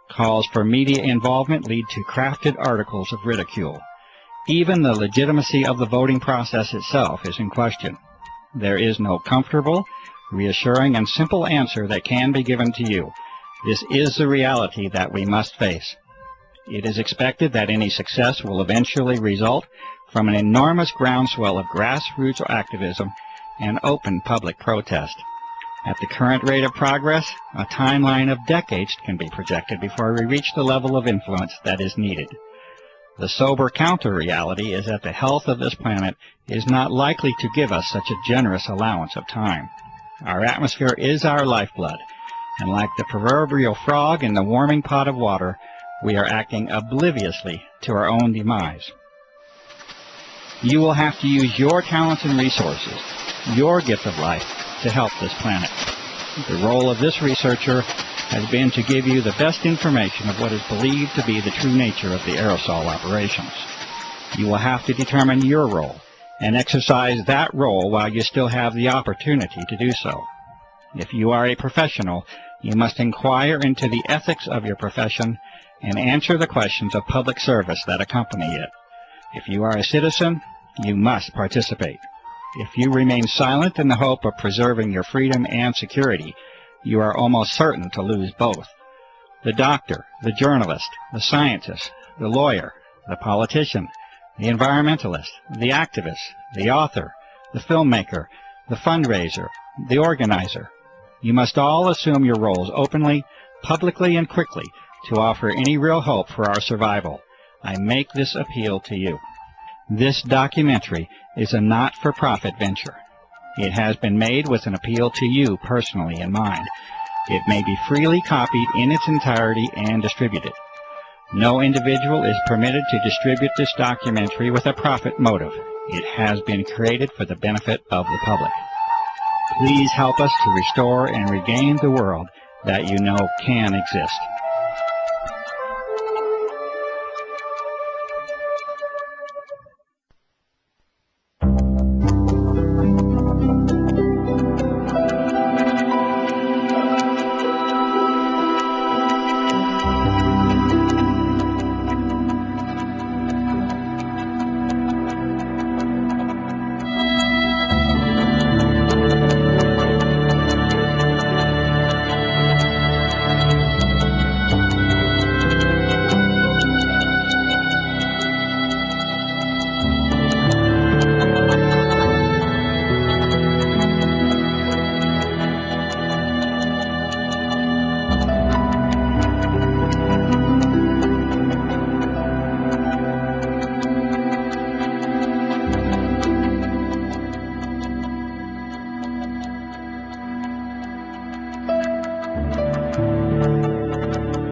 Calls for media involvement lead to crafted articles of ridicule. Even the legitimacy of the voting process itself is in question. There is no comfortable, reassuring, and simple answer that can be given to you. This is the reality that we must face. It is expected that any success will eventually result from an enormous groundswell of grassroots activism and open public protest. At the current rate of progress, a timeline of decades can be projected before we reach the level of influence that is needed. The sober counter-reality is that the health of this planet is not likely to give us such a generous allowance of time. Our atmosphere is our lifeblood, and like the proverbial frog in the warming pot of water, we are acting obliviously to our own demise. You will have to use your talents and resources, your gift of life, to help this planet. The role of this researcher has been to give you the best information of what is believed to be the true nature of the aerosol operations. You will have to determine your role and exercise that role while you still have the opportunity to do so. If you are a professional, you must inquire into the ethics of your profession and answer the questions of public service that accompany it. If you are a citizen, you must participate. If you remain silent in the hope of preserving your freedom and security, you are almost certain to lose both. The doctor, the journalist, the scientist, the lawyer, the politician, the environmentalist, the activist, the author, the filmmaker, the fundraiser, the organizer. You must all assume your roles openly, publicly, and quickly to offer any real hope for our survival. I make this appeal to you. This documentary is a not-for-profit venture. It has been made with an appeal to you personally in mind. It may be freely copied in its entirety and distributed. No individual is permitted to distribute this documentary with a profit motive. It has been created for the benefit of the public. Please help us to restore and regain the world that you know can exist.